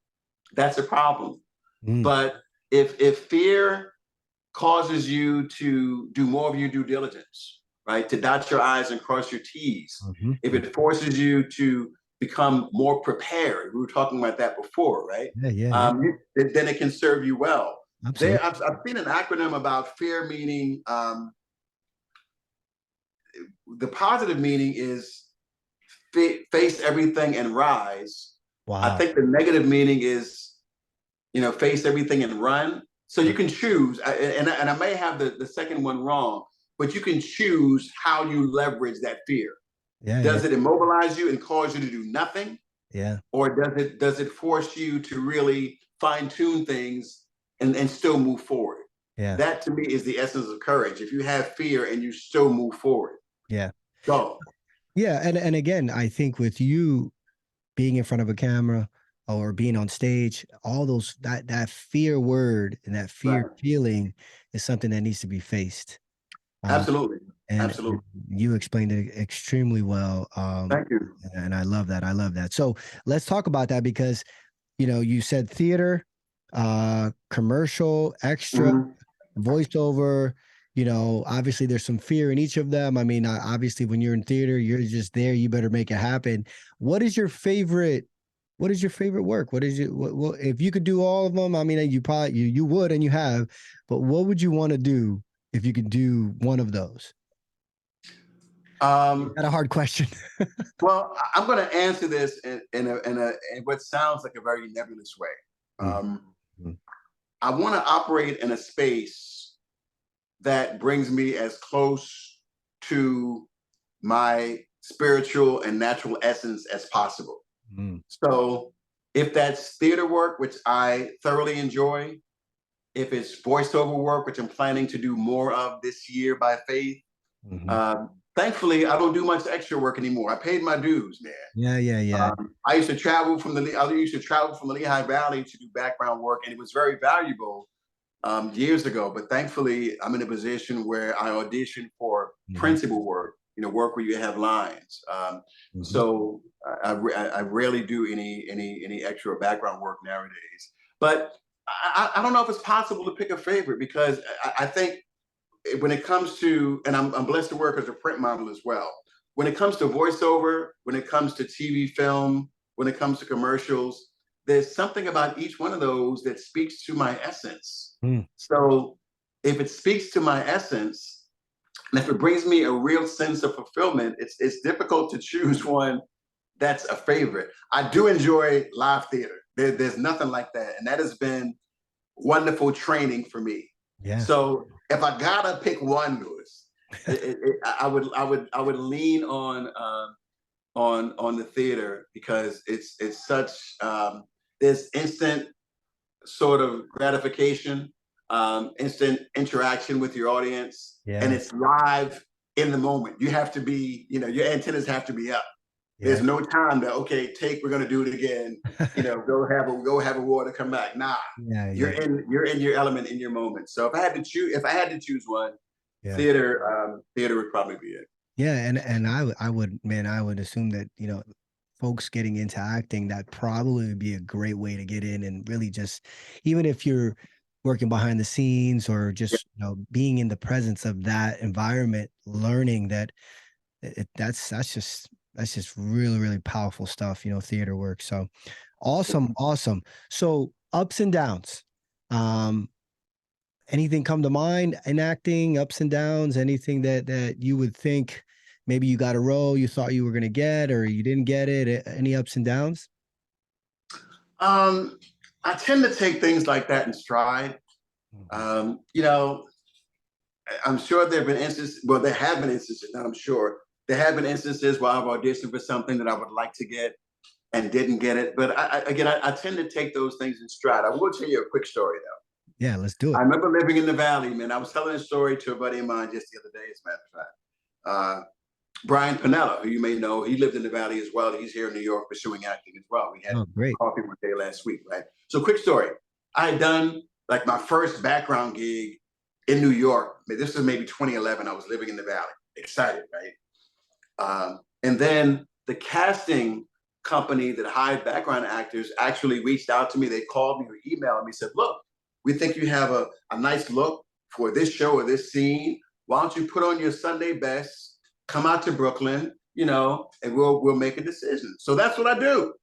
[SPEAKER 2] that's a problem. But if fear causes you to do more of your due diligence, right? To dot your I's and cross your T's, if it forces you to become more prepared, we were talking about that before, right? Then it can serve you well.
[SPEAKER 1] Absolutely.
[SPEAKER 2] I've seen an acronym about fear, meaning the positive meaning is face everything and rise. I
[SPEAKER 1] Wow.
[SPEAKER 2] think the negative meaning is, face everything and run. So you can choose, and I may have the second one wrong, but you can choose how you leverage that fear.
[SPEAKER 1] Yeah, yeah,
[SPEAKER 2] Does it immobilize you and cause you to do nothing?
[SPEAKER 1] yeah,
[SPEAKER 2] Or does it force you to really fine tune things and still move forward?
[SPEAKER 1] yeah,
[SPEAKER 2] That to me is the essence of courage. If you have fear and you still move forward,
[SPEAKER 1] yeah.
[SPEAKER 2] go.
[SPEAKER 1] Yeah, and again, I think with you being in front of a camera or being on stage, all those that fear word and that fear
[SPEAKER 2] Right.
[SPEAKER 1] feeling is something that needs to be faced. Um,
[SPEAKER 2] Absolutely.
[SPEAKER 1] and
[SPEAKER 2] Absolutely.
[SPEAKER 1] you explained it extremely well.
[SPEAKER 2] Thank you.
[SPEAKER 1] And I love that. I love that. So let's talk about that because you said theater, commercial, extra,
[SPEAKER 2] Mhm.
[SPEAKER 1] voiceover. Obviously there's some fear in each of them. I mean, obviously when you're in theater, you're just there. You better make it happen. What is your favorite? What is your favorite work? What is your what if you could do all of them? I mean, you probably you would and you have, but what would you want to do if you could do one of those? Is
[SPEAKER 2] Um,
[SPEAKER 1] that a hard question?
[SPEAKER 2] well, I'm going to answer this in what sounds like a very nebulous way.
[SPEAKER 1] Mm,
[SPEAKER 2] Um,
[SPEAKER 1] mm,
[SPEAKER 2] I want to operate in a space that brings me as close to my spiritual and natural essence as possible.
[SPEAKER 1] mm,
[SPEAKER 2] So if that's theater work, which I thoroughly enjoy, if it's voiceover work, which I'm planning to do more of this year by faith,
[SPEAKER 1] mhm.
[SPEAKER 2] thankfully I don't do much extra work anymore. I paid my dues, man.
[SPEAKER 1] Yeah, yeah, yeah.
[SPEAKER 2] I used to travel from the Lehigh Valley to do background work, and it was very valuable years ago. But thankfully, I'm in a position where I audition for
[SPEAKER 1] Mhm,
[SPEAKER 2] principal work, work where you have lines.
[SPEAKER 1] mhm.
[SPEAKER 2] So I rarely do any extra background work nowadays. But I don't know if it's possible to pick a favorite because I think when it comes to, and I'm blessed to work as a print model as well. When it comes to voiceover, when it comes to TV film, when it comes to commercials, there's something about each one of those that speaks to my essence.
[SPEAKER 1] Mm,
[SPEAKER 2] So if it speaks to my essence, and if it brings me a real sense of fulfillment, it's difficult to choose one that's a favorite. I do enjoy live theater. There's nothing like that, and that has been wonderful training for me.
[SPEAKER 1] yeah.
[SPEAKER 2] So if I gotta pick one, Lewis, I would lean on the theater because it's such there's instant sort of gratification, instant interaction with your audience, and
[SPEAKER 1] Yeah,
[SPEAKER 2] it's live in the moment. You have to be, your antennas have to be up.
[SPEAKER 1] yeah.
[SPEAKER 2] There's no time to we're gonna do it again. Go have a water, come back. Nah,
[SPEAKER 1] Yeah,
[SPEAKER 2] you're
[SPEAKER 1] yeah,
[SPEAKER 2] in you're in your element in your moment. So if I had to choose one,
[SPEAKER 1] yeah.
[SPEAKER 2] theater would probably be it.
[SPEAKER 1] Yeah, and I would, man, I would assume that, folks getting into acting, that probably would be a great way to get in and really just, even if you're working behind the scenes or
[SPEAKER 2] Yeah.
[SPEAKER 1] just, being in the presence of that environment, learning that that's just really, really powerful stuff, theater work. So awesome, awesome. So ups and downs. Um, anything come to mind in acting, ups and downs, anything that you would think maybe you got a role you thought you were going to get or you didn't get it? Any ups and downs?
[SPEAKER 2] Um, I tend to take things like that in stride.
[SPEAKER 1] Mhm.
[SPEAKER 2] Um, you know, I'm sure there have been instances. Well, there have been instances. Not I'm sure there have been instances where I've auditioned for something that I would like to get and didn't get it. But I tend to take those things in stride. I will tell you a quick story though.
[SPEAKER 1] Yeah, let's do
[SPEAKER 2] I
[SPEAKER 1] it.
[SPEAKER 2] remember living in the valley, man. I was telling a story to a buddy of mine just the other day, as a matter of fact. Brian Panella, who you may know, he lived in the valley as well. He's here in New York pursuing acting as well. We had
[SPEAKER 1] Oh, great.
[SPEAKER 2] coffee one day last week, right? So, quick story. I had done like my first background gig in New York. This was maybe 2011. I was living in the valley, excited, right? And then the casting company that hired background actors actually reached out to me. They called me or emailed me, said, "Look, we think you have a nice look for this show or this scene. Why don't you put on your Sunday best, come out to Brooklyn, and we'll make a decision." So that's what I do.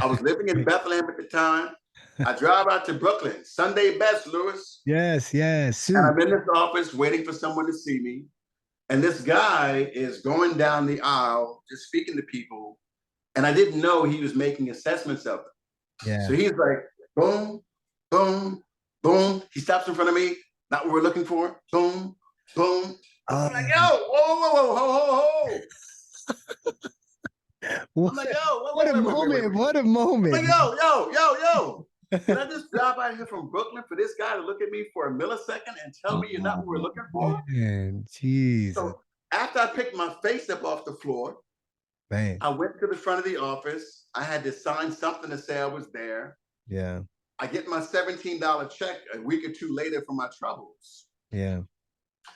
[SPEAKER 2] I was living in Bethlehem at the time. I drive out to Brooklyn, Sunday best, Luis.
[SPEAKER 1] Yes, yes.
[SPEAKER 2] And
[SPEAKER 1] Shoot.
[SPEAKER 2] I'm in this office waiting for someone to see me. And this guy is going down the aisle, just speaking to people. And I didn't know he was making assessments of them.
[SPEAKER 1] Yeah.
[SPEAKER 2] So he's like, boom, boom, boom. He stops in front of me, not what we're looking for. Boom, boom. I'm like, yo, whoa, whoa, whoa, ho, ho, ho.
[SPEAKER 1] What,
[SPEAKER 2] I'm like, yo,
[SPEAKER 1] what a moment. What a moment.
[SPEAKER 2] I'm like, yo. Did I just drive out here from Brooklyn for this guy to look at me for a millisecond and tell me you're not what we're looking for?
[SPEAKER 1] Man, Jesus.
[SPEAKER 2] So after I picked my face up off the floor,
[SPEAKER 1] Man.
[SPEAKER 2] I went to the front of the office. I had to sign something to say I was there.
[SPEAKER 1] Yeah.
[SPEAKER 2] I get my $17 check a week or two later for my troubles.
[SPEAKER 1] Yeah.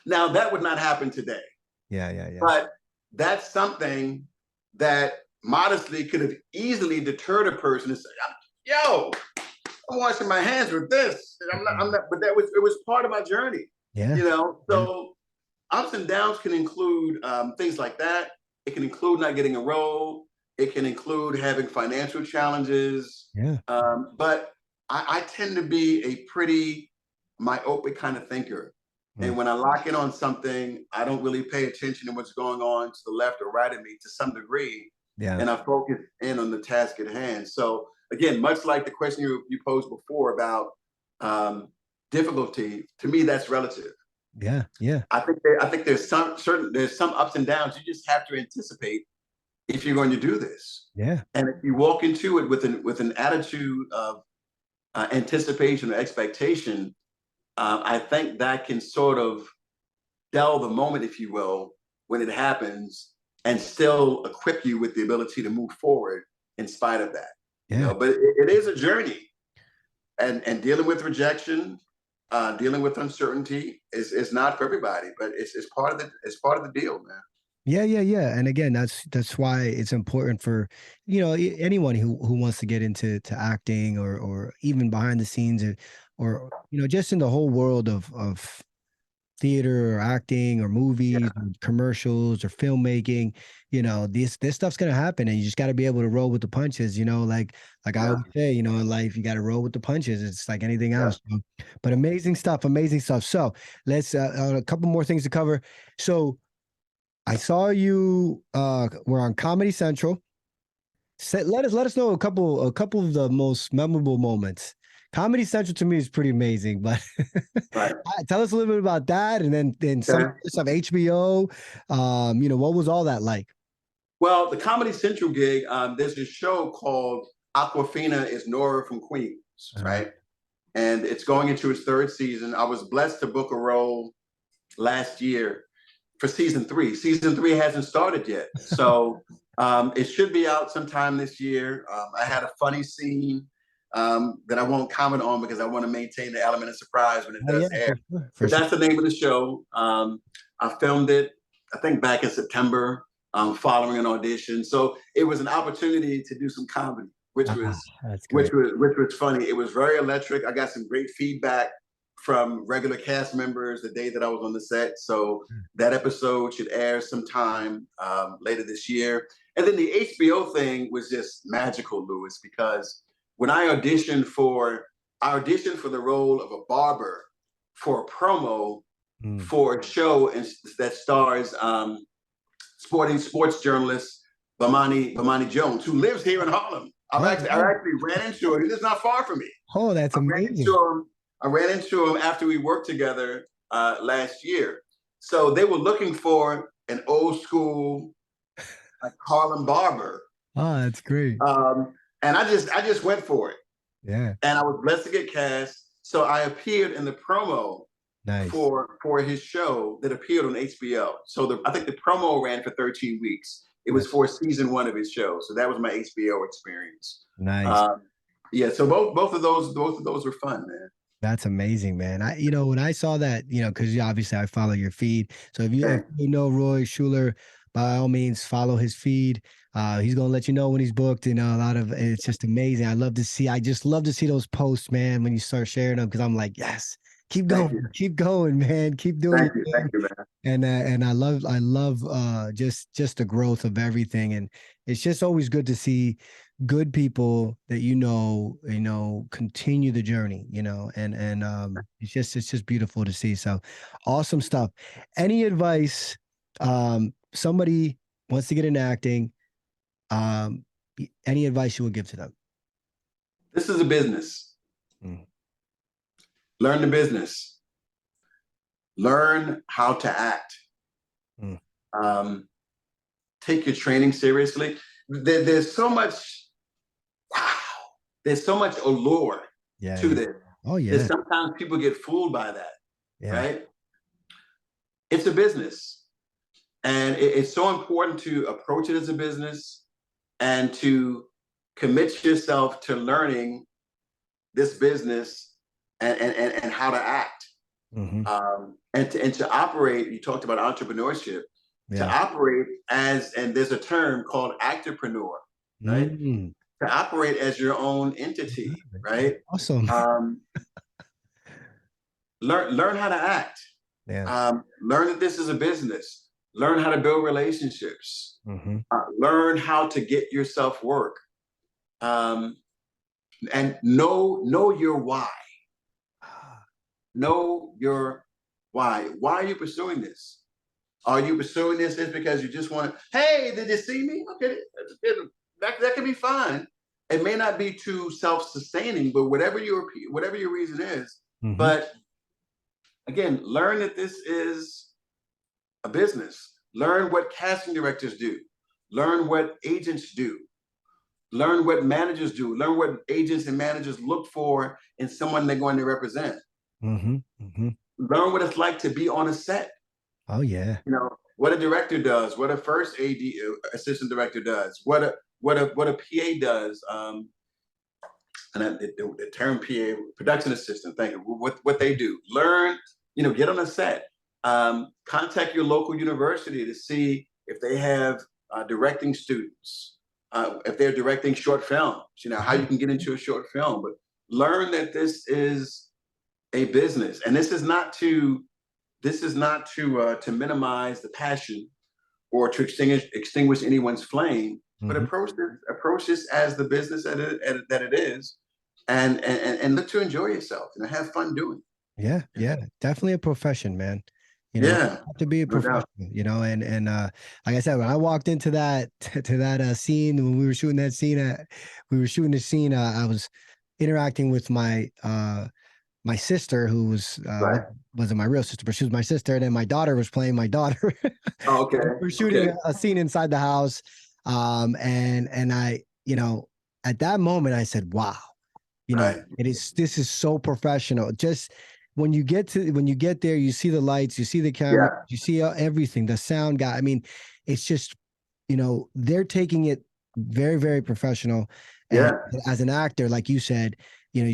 [SPEAKER 2] Now, that would not happen today.
[SPEAKER 1] Yeah.
[SPEAKER 2] But that's something that modestly could have easily deterred a person to say, yo, I'm washing my hands with this. I'm not, but it was part of my journey.
[SPEAKER 1] Yeah.
[SPEAKER 2] You know, so ups and downs can include things like that. It can include not getting a role. It can include having financial challenges.
[SPEAKER 1] Yeah.
[SPEAKER 2] But I tend to be a pretty myopic kind of thinker. And when I lock in on something, I don't really pay attention to what's going on to the left or right of me to some degree.
[SPEAKER 1] Yeah.
[SPEAKER 2] And I focus in on the task at hand. So again, much like the question you posed before about difficulty, to me, that's relative.
[SPEAKER 1] Yeah.
[SPEAKER 2] I think there's some ups and downs. You just have to anticipate if you're going to do this.
[SPEAKER 1] Yeah.
[SPEAKER 2] And if you walk into it with an attitude of anticipation or expectation, I think that can sort of dull the moment, if you will, when it happens, and still equip you with the ability to move forward in spite of that.
[SPEAKER 1] Yeah.
[SPEAKER 2] You know, but it is a journey, and dealing with rejection, dealing with uncertainty is not for everybody, but it's part of the deal, man.
[SPEAKER 1] Yeah. And again, that's why it's important for, anyone who wants to get into acting or even behind the scenes or just in the whole world of theater or acting or movies or commercials or filmmaking. This stuff's gonna happen, and you just got to be able to roll with the punches. Like I always say, in life, you got to roll with the punches. It's like anything else. But amazing stuff. So let's a couple more things to cover. So I saw you were on Comedy Central. Let us know a couple of the most memorable moments. Comedy Central to me is pretty amazing, but tell us a little bit about that, and then some stuff HBO. What was all that like?
[SPEAKER 2] Well, the Comedy Central gig, there's this show called Aquafina is Nora from Queens, right? And it's going into its third season. I was blessed to book a role last year for season 3. Season 3 hasn't started yet. So it should be out sometime this year. I had a funny scene that I won't comment on because I want to maintain the element of surprise when it does air. But that's the name of the show. I filmed it, I think, back in September, following an audition. So it was an opportunity to do some comedy, which was funny. It was very electric. I got some great feedback from regular cast members the day that I was on the set. So that episode should air sometime later this year. And then the HBO thing was just magical, Luis, because when I auditioned for the role of a barber for a promo for a show that stars sports journalist Bamani Jones, who lives here in Harlem. I actually ran into him. He lives not far from me.
[SPEAKER 1] Oh, that's amazing.
[SPEAKER 2] I ran into him after we worked together last year. So they were looking for an old school like Harlem barber.
[SPEAKER 1] Oh, that's great.
[SPEAKER 2] And I just went for it.
[SPEAKER 1] Yeah.
[SPEAKER 2] And I was blessed to get cast. So I appeared in the promo for his show that appeared on HBO. So I think the promo ran for 13 weeks. It was for season 1 of his show. So that was my HBO experience.
[SPEAKER 1] Nice.
[SPEAKER 2] So both of those were fun, man.
[SPEAKER 1] That's amazing, man. When I saw that, because obviously I follow your feed. So if you know Roy Shuler, by all means, follow his feed. He's gonna let you know when he's booked. It's just amazing. I just love to see those posts, man, when you start sharing them, because I'm like, yes, keep going, man, keep doing it.
[SPEAKER 2] Thank you, man.
[SPEAKER 1] And I love just the growth of everything, and it's just always good to see good people that continue the journey, and it's just beautiful to see. So awesome stuff. Any advice? Somebody wants to get into acting. Any advice you would give to them?
[SPEAKER 2] This is a business.
[SPEAKER 1] Mm.
[SPEAKER 2] Learn the business. Learn how to act.
[SPEAKER 1] Mm.
[SPEAKER 2] Take your training seriously. There's so much, wow, there's so much allure to this.
[SPEAKER 1] Oh yeah.
[SPEAKER 2] That sometimes people get fooled by that, right? It's a business. And it's so important to approach it as a business and to commit yourself to learning this business and how to act.
[SPEAKER 1] Mm-hmm.
[SPEAKER 2] And to operate, you talked about entrepreneurship, to operate as, and there's a term called actorpreneur, right? To operate as your own entity, right?
[SPEAKER 1] Awesome.
[SPEAKER 2] Learn how to act. Learn that this is a business. Learn how to build relationships. Learn how to get yourself work. And know your why. Know your why. Why are you pursuing this? Are you pursuing this just because you just want to, hey, did you see me? Okay, that can be fine. It may not be too self-sustaining, but whatever your reason is, but again, learn that this is a business. Learn what casting directors do. Learn what agents do. Learn what managers do. Learn what agents and managers look for in someone they're going to represent. Learn what it's like to be on a set.
[SPEAKER 1] Oh yeah.
[SPEAKER 2] What a director does, what a first AD assistant director does, what a PA does, and the term PA, production assistant, thank you, what they do. Learn, get on a set. Contact your local university to see if they have directing students, if they're directing short films, how you can get into a short film. But learn that this is a business, and this is not to minimize the passion or to extinguish anyone's flame, but approach this as the business that it is, and look to enjoy yourself and have fun doing it.
[SPEAKER 1] Yeah, definitely a profession, man. You have to be a professional, and like I said, when I walked into that scene, when we were shooting that scene, I was interacting with my sister, who wasn't my real sister, but she was my sister, and then my daughter was playing my daughter.
[SPEAKER 2] Oh, okay.
[SPEAKER 1] We're shooting a scene inside the house, and I, at that moment, I said, "Wow, this is so professional." Just when you get there, you see the lights, you see the camera, you see everything, the sound guy. I mean, it's just, they're taking it very, very professional. And as an actor, like you said, you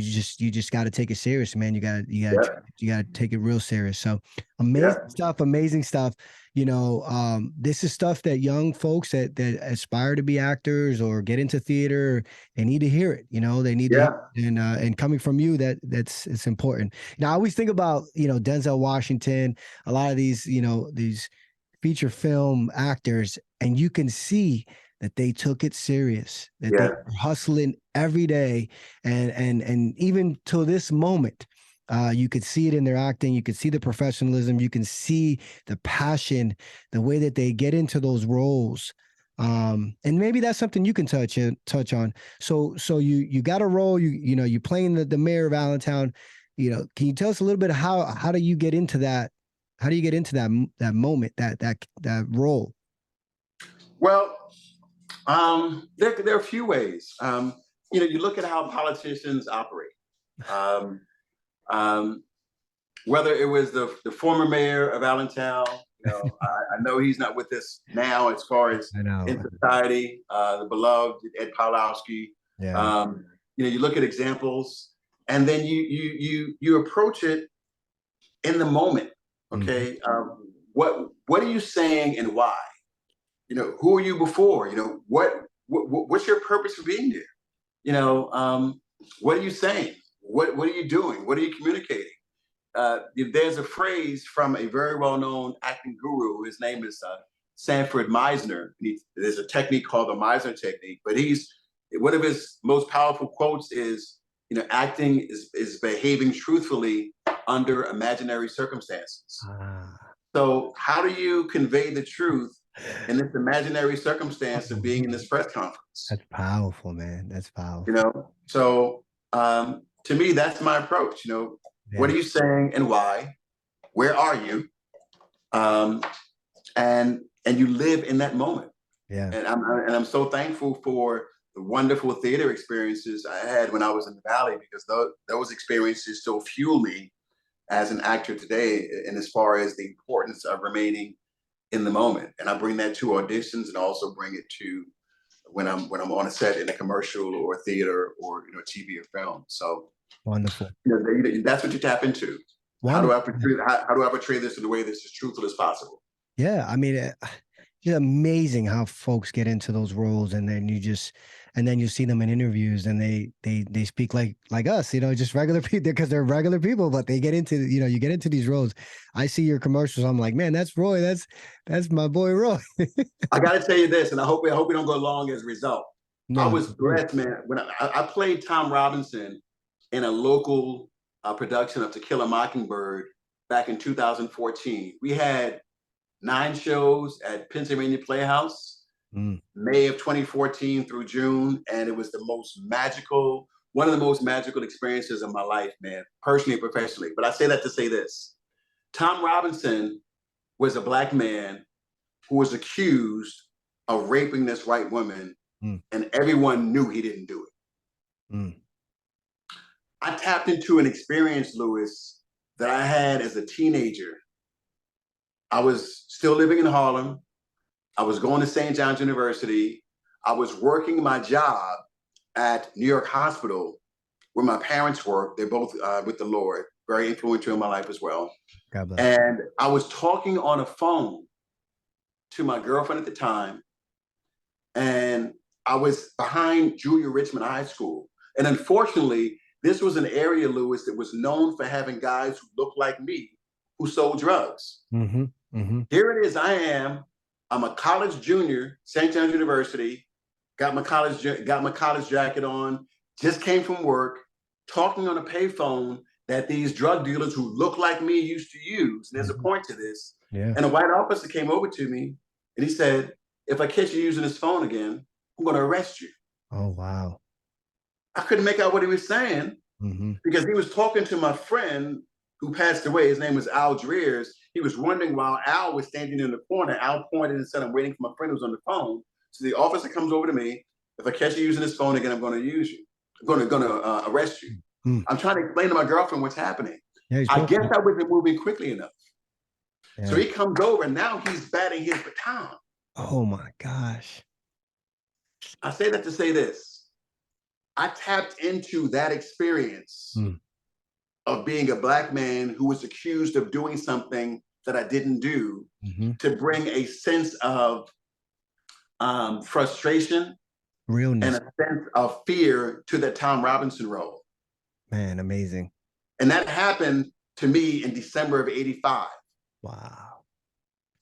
[SPEAKER 1] just got to take it serious, man. You got to take it real serious. So amazing stuff. This is stuff that young folks that aspire to be actors or get into theater, they need to hear it. They need to hear it. And coming from you, it's important. Now I always think about, Denzel Washington, a lot of these, these feature film actors, and you can see that they took it serious, that they were hustling every day. And even till this moment, you could see it in their acting. You could see the professionalism. You can see the passion, the way that they get into those roles. And maybe that's something you can touch on. So you got a role, you're playing the mayor of Allentown. Can you tell us a little bit how do you get into that? How do you get into that moment, that role?
[SPEAKER 2] Well, there are a few ways. You look at how politicians operate. Whether it was the former mayor of Allentown, I know he's not with us now as far as in society, the beloved Ed Pawlowski. You look at examples, and then you approach it in the moment. Okay, what are you saying and why? Who are you before? What's your purpose for being there? What are you saying? What are you doing? What are you communicating? There's a phrase from a very well-known acting guru. His name is Sanford Meisner. There's a technique called the Meisner technique, but he's one of his most powerful quotes is, you know, acting is behaving truthfully under imaginary circumstances. So how do you convey the truth in this imaginary circumstance of being in this press conference?
[SPEAKER 1] That's powerful, man. That's powerful.
[SPEAKER 2] You know, so to me, that's my approach. You know,
[SPEAKER 1] Yeah.
[SPEAKER 2] what are you saying and why? Where are you? And you live in that moment.
[SPEAKER 1] Yeah.
[SPEAKER 2] And I'm so thankful for the wonderful theater experiences I had when I was in the Valley, because those experiences still fuel me as an actor today, and as far as the importance of remaining in the moment. And I bring that to auditions, and also bring it to when I'm on a set in a commercial or theater or, you know, TV or film. So
[SPEAKER 1] wonderful.
[SPEAKER 2] You know, that's what you tap into.
[SPEAKER 1] Wonderful.
[SPEAKER 2] How do I portray this in a way that's as truthful as possible?
[SPEAKER 1] Yeah, I mean, it's amazing how folks get into those roles, and then you see them in interviews, and they speak like us, you know, just regular people, because they're regular people, but they get into, you know, you get into these roles. I see your commercials, I'm like, man, that's Roy, that's my boy Roy.
[SPEAKER 2] I got to tell you this, and I hope we don't go long as a result.
[SPEAKER 1] No,
[SPEAKER 2] I was blessed, man. When I played Tom Robinson in a local production of To Kill a Mockingbird back in 2014. We had 9 shows at Pennsylvania Playhouse, May of 2014 through June, and it was one of the most magical experiences of my life, man, personally and professionally. But I say that to say this: Tom Robinson was a Black man who was accused of raping this white woman, and everyone knew he didn't do it. I tapped into an experience, Luiz, that I had as a teenager. I was still living in Harlem. I was going to St. John's University. I was working my job at New York Hospital, where my parents worked. They're both with the Lord, very influential in my life as well.
[SPEAKER 1] God bless.
[SPEAKER 2] And I was talking on a phone to my girlfriend at the time, and I was behind Julia Richmond High School. And unfortunately, this was an area, Luiz, that was known for having guys who looked like me who sold drugs. Here it is, I'm a college junior, St. John's University, got my college jacket on, just came from work, talking on a payphone that these drug dealers who look like me used to use. And there's a point to this.
[SPEAKER 1] Yeah.
[SPEAKER 2] And a white officer came over to me, and he said, "If I catch you using this phone again, I'm going to arrest you."
[SPEAKER 1] Oh, wow.
[SPEAKER 2] I couldn't make out what he was saying, because he was talking to my friend who passed away. His name was Al Dreers. He was wondering, while Al was standing in the corner, Al pointed and said, "I'm waiting for my friend who's on the phone." So the officer comes over to me. "If I catch you using this phone again, I'm going to use you. I'm going to arrest you." I'm trying to explain to my girlfriend what's happening.
[SPEAKER 1] Yeah,
[SPEAKER 2] I guess I wasn't moving quickly enough.
[SPEAKER 1] Yeah.
[SPEAKER 2] So he comes over, and now he's batting his baton.
[SPEAKER 1] Oh my gosh.
[SPEAKER 2] I say that to say this: I tapped into that experience of being a Black man who was accused of doing something that I didn't do, to bring a sense of frustration,
[SPEAKER 1] realness,
[SPEAKER 2] and a sense of fear to the Tom Robinson role.
[SPEAKER 1] Man, amazing.
[SPEAKER 2] And that happened to me in December of '85.
[SPEAKER 1] Wow.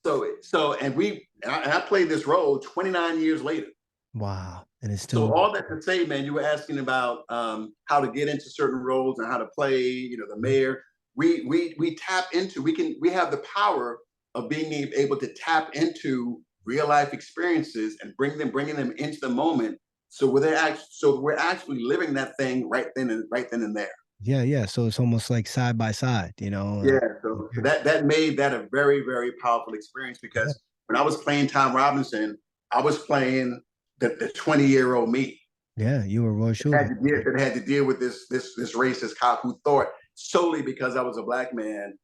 [SPEAKER 2] And I played this role 29 years later.
[SPEAKER 1] Wow. And it's still.
[SPEAKER 2] So all that to say, man, you were asking about how to get into certain roles and how to play, you know, the mayor. We tap into, we have the power of being able to tap into real life experiences and bringing them into the moment. So we're actually living that thing right then and there.
[SPEAKER 1] Yeah. So it's almost like side by side, you know.
[SPEAKER 2] Yeah. So that made that a very, very powerful experience, because when I was playing Tom Robinson, I was playing the 20-year-old me.
[SPEAKER 1] Yeah, you were Roy Shuler.
[SPEAKER 2] That had to deal with this racist cop who thought solely because I was a Black man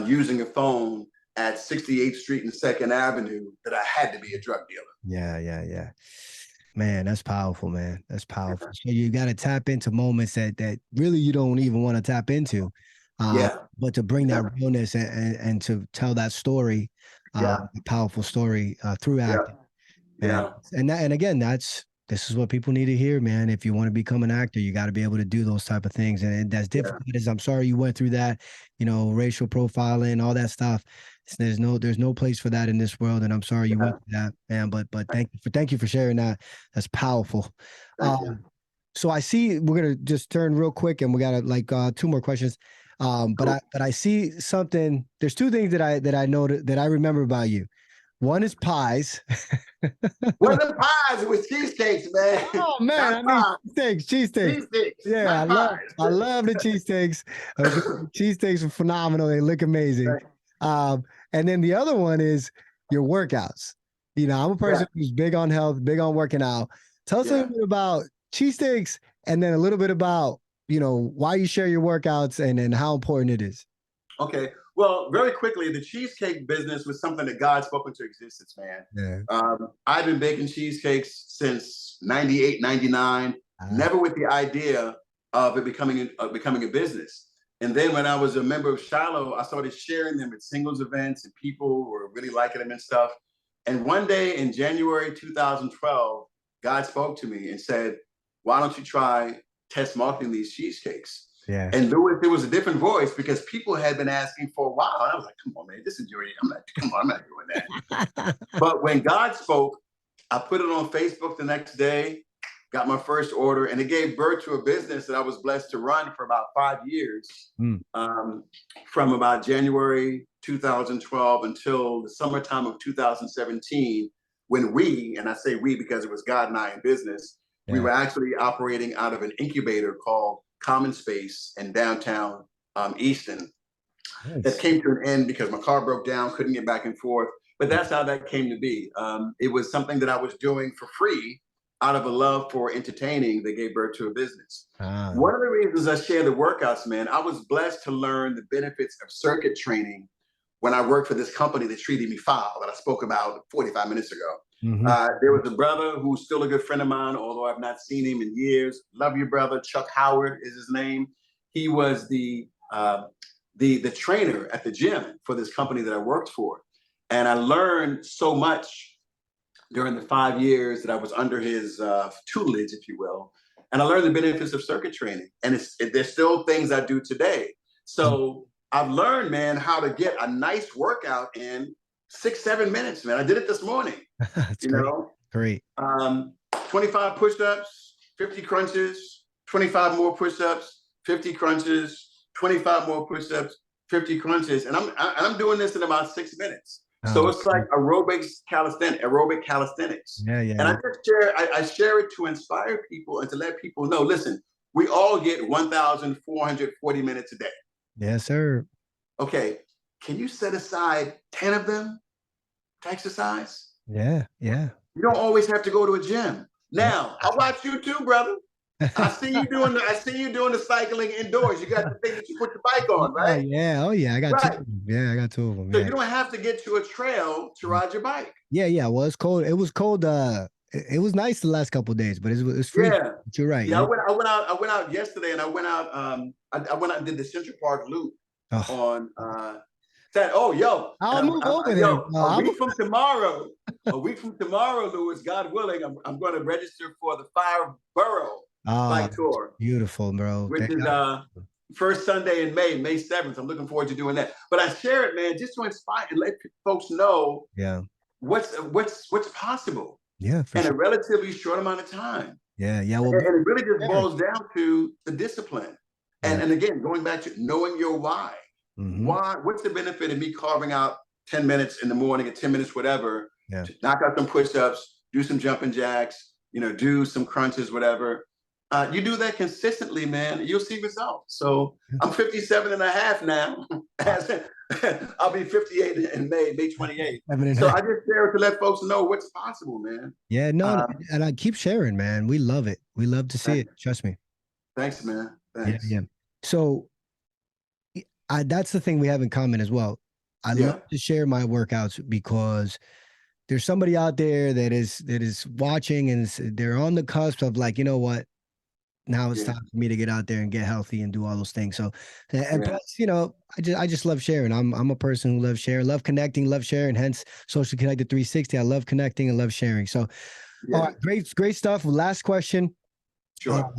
[SPEAKER 2] using a phone at 68th Street and 2nd Avenue that I had to be a drug dealer.
[SPEAKER 1] Yeah. Man, that's powerful, man. That's powerful. So you got to tap into moments that really you don't even want to tap into. But to bring that realness and to tell that story, a powerful story through acting. And again, that's this is what people need to hear, man. If you want to become an actor, you got to be able to do those type of things. And that's difficult. I'm sorry you went through that, racial profiling, all that stuff. There's no place for that in this world. And I'm sorry you went through that, man. But thank you for sharing that. That's powerful. So I see we're gonna just turn real quick, and we got like 2 more questions. But I see something. There's 2 things that I know that I remember about you. One is pies.
[SPEAKER 2] Wasn't pies, it was cheesecakes, man.
[SPEAKER 1] Oh man, cheesesteaks. Yeah, I love the cheesesteaks. Cheesesteaks are phenomenal. They look amazing. Right. And then the other one is your workouts. I'm a person who's big on health, big on working out. Tell us a little bit about cheesesteaks, and then a little bit about why you share your workouts and how important it is.
[SPEAKER 2] Okay. Well, very quickly, the cheesecake business was something that God spoke into existence, man. Yeah. I've been baking cheesecakes since 98, 99, never with the idea of it becoming a business. And then when I was a member of Shiloh, I started sharing them at singles events, and people were really liking them and stuff. And one day in January 2012, God spoke to me and said, why don't you try test marketing these cheesecakes? Yeah. And Luiz, it was a different voice because people had been asking for a while. And I was like, come on, man, this is your, I'm not doing that. But when God spoke, I put it on Facebook the next day, got my first order, and it gave birth to a business that I was blessed to run for about 5 years, from about January 2012 until the summertime of 2017, when we, and I say we because it was God and I in business, we were actually operating out of an incubator called Common Space in downtown Easton. Nice. That came to an end because my car broke down, couldn't get back and forth. But that's how that came to be. It was something that I was doing for free out of a love for entertaining that gave birth to a business. One of the reasons I share the workouts, man, I was blessed to learn the benefits of circuit training when I worked for this company that treated me foul that I spoke about 45 minutes ago. There was a brother who's still a good friend of mine, although I've not seen him in years. Love you, brother. Chuck Howard is his name. He was the trainer at the gym for this company that I worked for. And I learned so much during the 5 years that I was under his tutelage, if you will. And I learned the benefits of circuit training. And there's still things I do today. So I've learned, man, how to get a nice workout in 6-7 minutes, man. I did it this morning.
[SPEAKER 1] That's great.
[SPEAKER 2] 25 push-ups, 50 crunches, 25 more push-ups, 50 crunches, 25 more push-ups, 50 crunches. And I'm doing this in about 6 minutes. So it's like aerobic calisthenics. Yeah. And I share it to inspire people and to let people know, listen, we all get 1,440 minutes a day.
[SPEAKER 1] Yes, sir.
[SPEAKER 2] Okay. Can you set aside 10 of them to exercise?
[SPEAKER 1] Yeah.
[SPEAKER 2] You don't always have to go to a gym. Now, I watch you too, brother. I see you doing the cycling indoors. You got the thing that you put the bike on, right?
[SPEAKER 1] Oh yeah. I got 2 of them. Yeah, I got 2 of them.
[SPEAKER 2] So you don't have to get to a trail to ride your bike.
[SPEAKER 1] Yeah. Well, it's cold. It was cold. It was nice the last couple of days, but it was free. Yeah. You're right.
[SPEAKER 2] Yeah, I went out yesterday, and I went out and did the Central Park Loop on said, I'll move over there. A week from tomorrow, Luiz, God willing, I'm going to register for the 5 borough bike tour.
[SPEAKER 1] Beautiful, bro.
[SPEAKER 2] Which is first Sunday in May 7th. I'm looking forward to doing that. But I share it, man, just to inspire and let folks know what's possible.
[SPEAKER 1] Yeah,
[SPEAKER 2] in a relatively short amount of time.
[SPEAKER 1] Yeah.
[SPEAKER 2] Well, and it really just boils down to the discipline. And again, going back to knowing your why. Why? What's the benefit of me carving out 10 minutes in the morning or 10 minutes, whatever, to knock out some push-ups, do some jumping jacks, do some crunches, whatever. You do that consistently, man, you'll see results. So I'm 57 and a half now. I'll be 58 in May 28th. So I just share to let folks know what's possible, man.
[SPEAKER 1] Yeah, no, and I keep sharing, man. We love it. We love to see it. Trust me.
[SPEAKER 2] Thanks, man. Thanks.
[SPEAKER 1] Yeah. So that's the thing we have in common as well. I love to share my workouts because there's somebody out there that is watching and they're on the cusp of like, you know what? Now it's time for me to get out there and get healthy and do all those things. So, and plus, I just love sharing. I'm a person who loves sharing, love connecting, love sharing. Hence, Social Connected 360. I love connecting and love sharing. So, All
[SPEAKER 2] Yeah,
[SPEAKER 1] right, great stuff. Last question.
[SPEAKER 2] sure.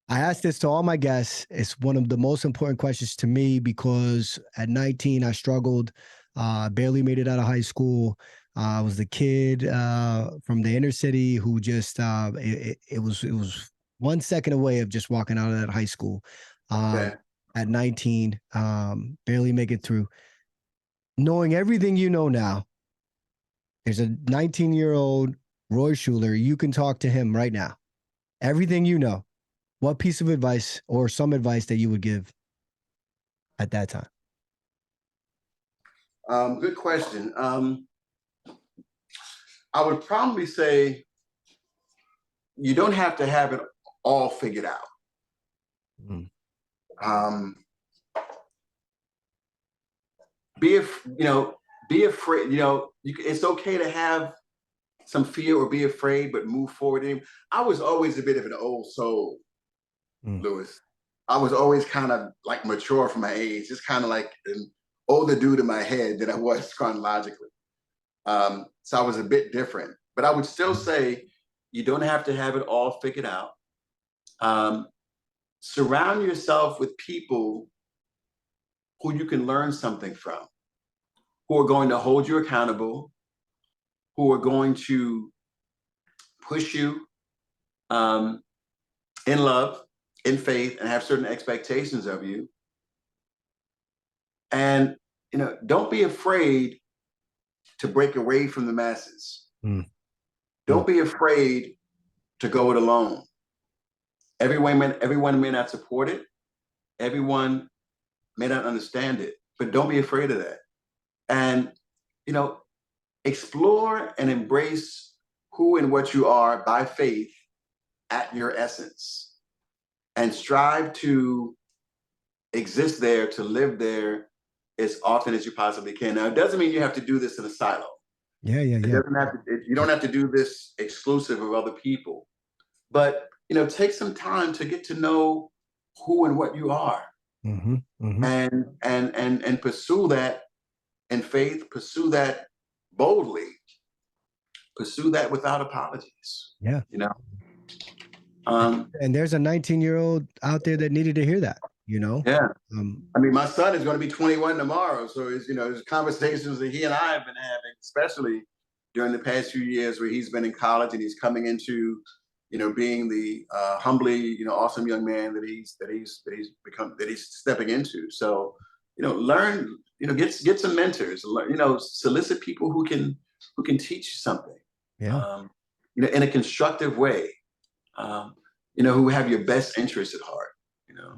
[SPEAKER 1] I ask this to all my guests. It's one of the most important questions to me because at 19, I struggled, barely made it out of high school. I was the kid from the inner city who just, it was 1 second away of just walking out of that high school.
[SPEAKER 2] Okay.
[SPEAKER 1] At 19, barely make it through. Knowing everything you know now, there's a 19-year-old Roy Shuler. You can talk to him right now. Everything you know. What piece of advice or some advice that you would give at that time?
[SPEAKER 2] Good question. I would probably say you don't have to have it all figured out.
[SPEAKER 1] Mm.
[SPEAKER 2] Um, be be afraid. It's okay to have some fear or be afraid, but move forward. I was always a bit of an old soul, Luiz. I was always kind of like mature for my age, just kind of like an older dude in my head than I was chronologically. So I was a bit different, but I would still say you don't have to have it all figured out. Surround yourself with people who you can learn something from, who are going to hold you accountable, who are going to push you in love, in faith, and have certain expectations of you. And don't be afraid to break away from the masses. Don't be afraid to go it alone. Everyone may not support it. Everyone may not understand it, but don't be afraid of that. And, explore and embrace who and what you are by faith at your essence, and strive to exist there, to live there as often as you possibly can. Now, it doesn't mean you have to do this in a silo.
[SPEAKER 1] Yeah.
[SPEAKER 2] It doesn't have to, you don't have to do this exclusive of other people, but take some time to get to know who and what you are, and pursue that in faith, pursue that boldly, pursue that without apologies.
[SPEAKER 1] Yeah. And there's a 19-year-old out there that needed to hear that.
[SPEAKER 2] Yeah. I mean, my son is going to be 21 tomorrow, so there's conversations that he and I have been having, especially during the past few years where he's been in college and he's coming into being the humbly awesome young man that he's stepping into. So learn, get some mentors, solicit people who can teach you something, in a constructive way, who have your best interest at heart.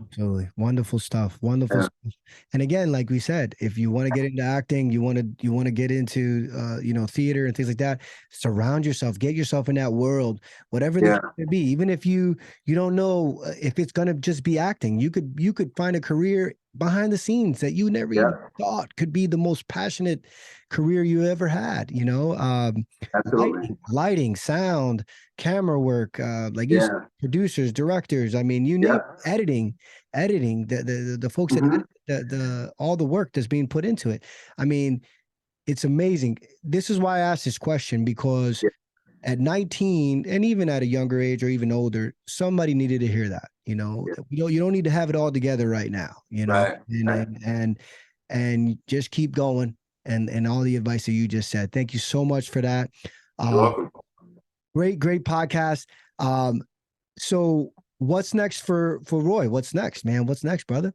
[SPEAKER 1] Absolutely. Wonderful stuff. Wonderful stuff. And again, like we said, if you want to get into acting, you want to get into theater and things like that, surround yourself, get yourself in that world, whatever that could be. Even if you don't know if it's going to just be acting, you could find a career behind the scenes that you never even thought could be the most passionate career you ever had.
[SPEAKER 2] Absolutely.
[SPEAKER 1] Lighting, sound, camera work, like you said, producers, directors. I mean, you name editing, the folks that edit all the work that's being put into it. I mean, it's amazing. This is why I asked this question, because at 19 and even at a younger age or even older, somebody needed to hear that. You don't need to have it all together right now. And just keep going. And all the advice that you just said. Thank you so much for that.
[SPEAKER 2] You're welcome.
[SPEAKER 1] Great podcast. So what's next for Roy? What's next, man? What's next, brother?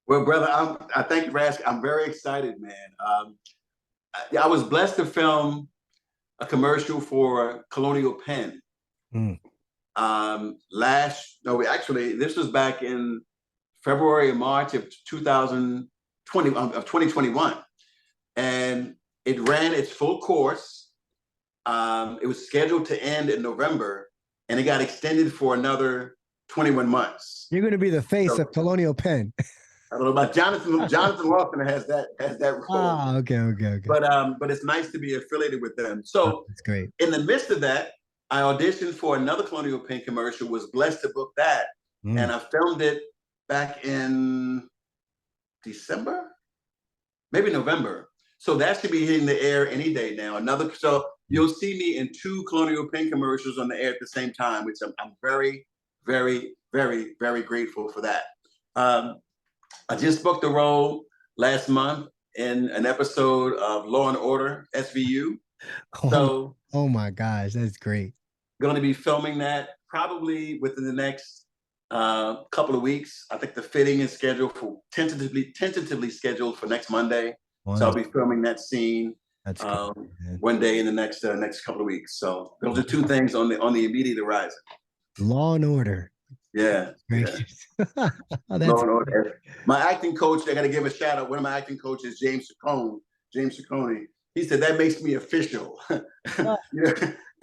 [SPEAKER 2] Well, brother, I thank you for asking. I'm very excited, man. I was blessed to film a commercial for Colonial Penn. This was back in February or March of 2021, and it ran its full course. It was scheduled to end in November, and it got extended for another 21 months.
[SPEAKER 1] You're going to be the face of Colonial Penn.
[SPEAKER 2] I don't know about Jonathan. Jonathan Lawson has that role.
[SPEAKER 1] Ah, okay.
[SPEAKER 2] But it's nice to be affiliated with them. So
[SPEAKER 1] that's great.
[SPEAKER 2] In the midst of that, I auditioned for another Colonial Penn commercial. Was blessed to book that, and I filmed it back in December, maybe November. So that should be hitting the air any day now. So you'll see me in 2 Colonial Penn commercials on the air at the same time, which I'm very, very, very, very grateful for that. I just booked a role last month in an episode of Law and Order SVU.
[SPEAKER 1] Oh my gosh, that's great.
[SPEAKER 2] Going to be filming that probably within the next couple of weeks. I think the fitting is scheduled for tentatively scheduled for next Monday. So I'll be filming that scene one day in the next couple of weeks. So those are 2 things on the immediate horizon.
[SPEAKER 1] Law and Order.
[SPEAKER 2] Yeah.
[SPEAKER 1] Great.
[SPEAKER 2] Yeah. Law and Order. My acting coach, I got to give a shout out. One of my acting coaches, James Ciccone. He said that makes me official.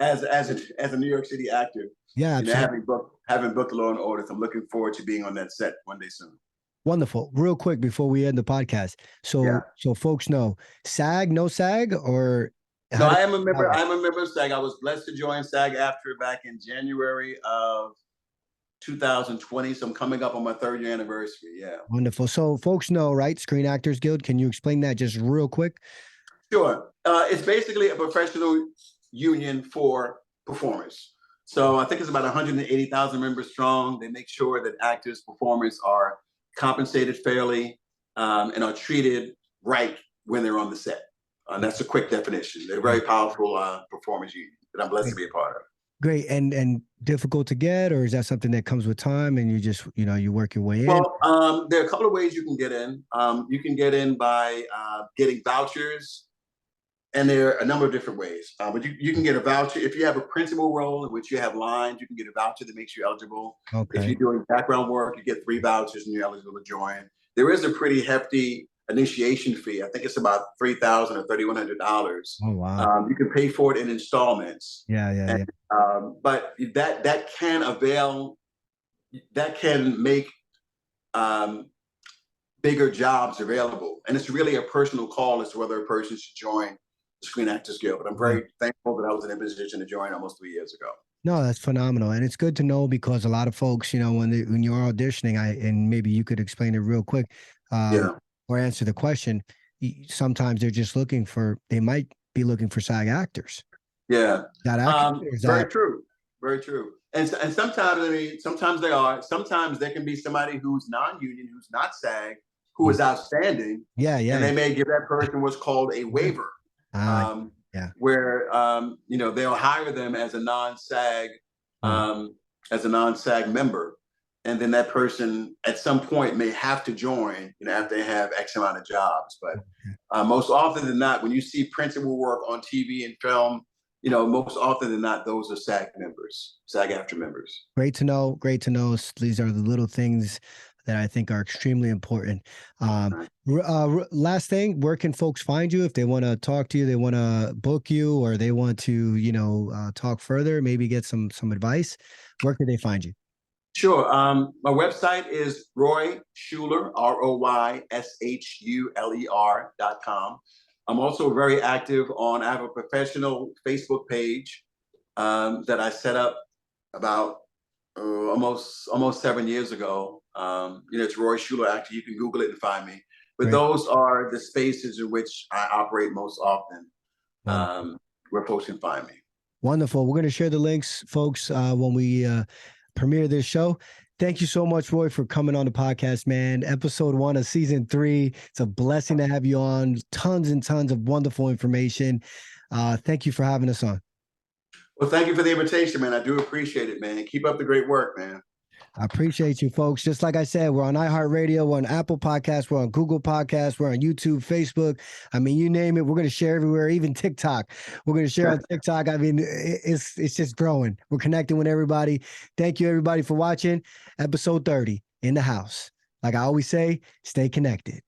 [SPEAKER 2] As a New York City actor.
[SPEAKER 1] Yeah, absolutely.
[SPEAKER 2] Having booked Law and Order, so I'm looking forward to being on that set one day soon.
[SPEAKER 1] Wonderful. Real quick before we end the podcast, so folks know, SAG, no SAG, or
[SPEAKER 2] no? I am a member. I'm a member of SAG. I was blessed to join SAG-AFTRA back in January of 2020. So I'm coming up on my 3rd year anniversary. Yeah.
[SPEAKER 1] Wonderful. So folks know, right? Screen Actors Guild. Can you explain that just real quick?
[SPEAKER 2] Sure. It's basically a professional union for performers. So I think it's about 180,000 members strong. They make sure that actors, performers are compensated fairly and are treated right when they're on the set. That's a quick definition. They're a very powerful performers union that I'm blessed to be a part of.
[SPEAKER 1] Great. And difficult to get, or is that something that comes with time and you just, you work your way in?
[SPEAKER 2] Well, there are a couple of ways you can get in. You can get in by getting vouchers. And there are a number of different ways. But you can get a voucher. If you have a principal role in which you have lines, you can get a voucher that makes you eligible. Okay. If you're doing background work, you get 3 vouchers and you're eligible to join. There is a pretty hefty initiation fee. I think it's about $3,000 or $3,100.
[SPEAKER 1] Oh, wow.
[SPEAKER 2] You can pay for it in installments.
[SPEAKER 1] Yeah.
[SPEAKER 2] But that can make bigger jobs available. And it's really a personal call as to whether a person should join the Screen Actors Guild. But I'm very thankful that I was in a position to join almost 3 years ago.
[SPEAKER 1] No, that's phenomenal. And it's good to know because a lot of folks, when you're auditioning, and maybe you could explain it real quick or answer the question, sometimes they're just they might be looking for SAG actors.
[SPEAKER 2] Yeah.
[SPEAKER 1] Very
[SPEAKER 2] true. Very true. And sometimes they are. Sometimes there can be somebody who's non-union, who's not SAG, who is outstanding.
[SPEAKER 1] Yeah.
[SPEAKER 2] And they may give that person what's called a waiver. Where they'll hire them as a non-SAG member, and then that person at some point may have to join after they have X amount of jobs. But most often than not, when you see principal work on TV and film, most often than not, those are SAG members, SAG-AFTRA members.
[SPEAKER 1] Great to know. These are the little things that I think are extremely important. Last thing, where can folks find you if they want to talk to you, they want to book you, or they want to, talk further, maybe get some advice? Where can they find you?
[SPEAKER 2] Sure. My website is Roy Shuler, ROYSHULER.com. I'm also very active I have a professional Facebook page that I set up about almost 7 years ago. It's Roy Shuler Actor. You can Google it and find me. But those are the spaces in which I operate most often, where folks can find me.
[SPEAKER 1] Wonderful. We're going to share the links, folks, when we premiere this show. Thank you so much, Roy, for coming on the podcast, man. Episode 1 of season 3. It's a blessing to have you on. Tons and tons of wonderful information. Thank you for having us on.
[SPEAKER 2] Well, thank you for the invitation, man. I do appreciate it, man. Keep up the great work, man.
[SPEAKER 1] I appreciate you, folks. Just like I said, we're on iHeartRadio, we're on Apple Podcasts, we're on Google Podcasts, we're on YouTube, Facebook. I mean, you name it, we're going to share everywhere, even TikTok. We're going to share on TikTok. I mean, it's just growing. We're connecting with everybody. Thank you, everybody, for watching. Episode 30 in the house. Like I always say, stay connected.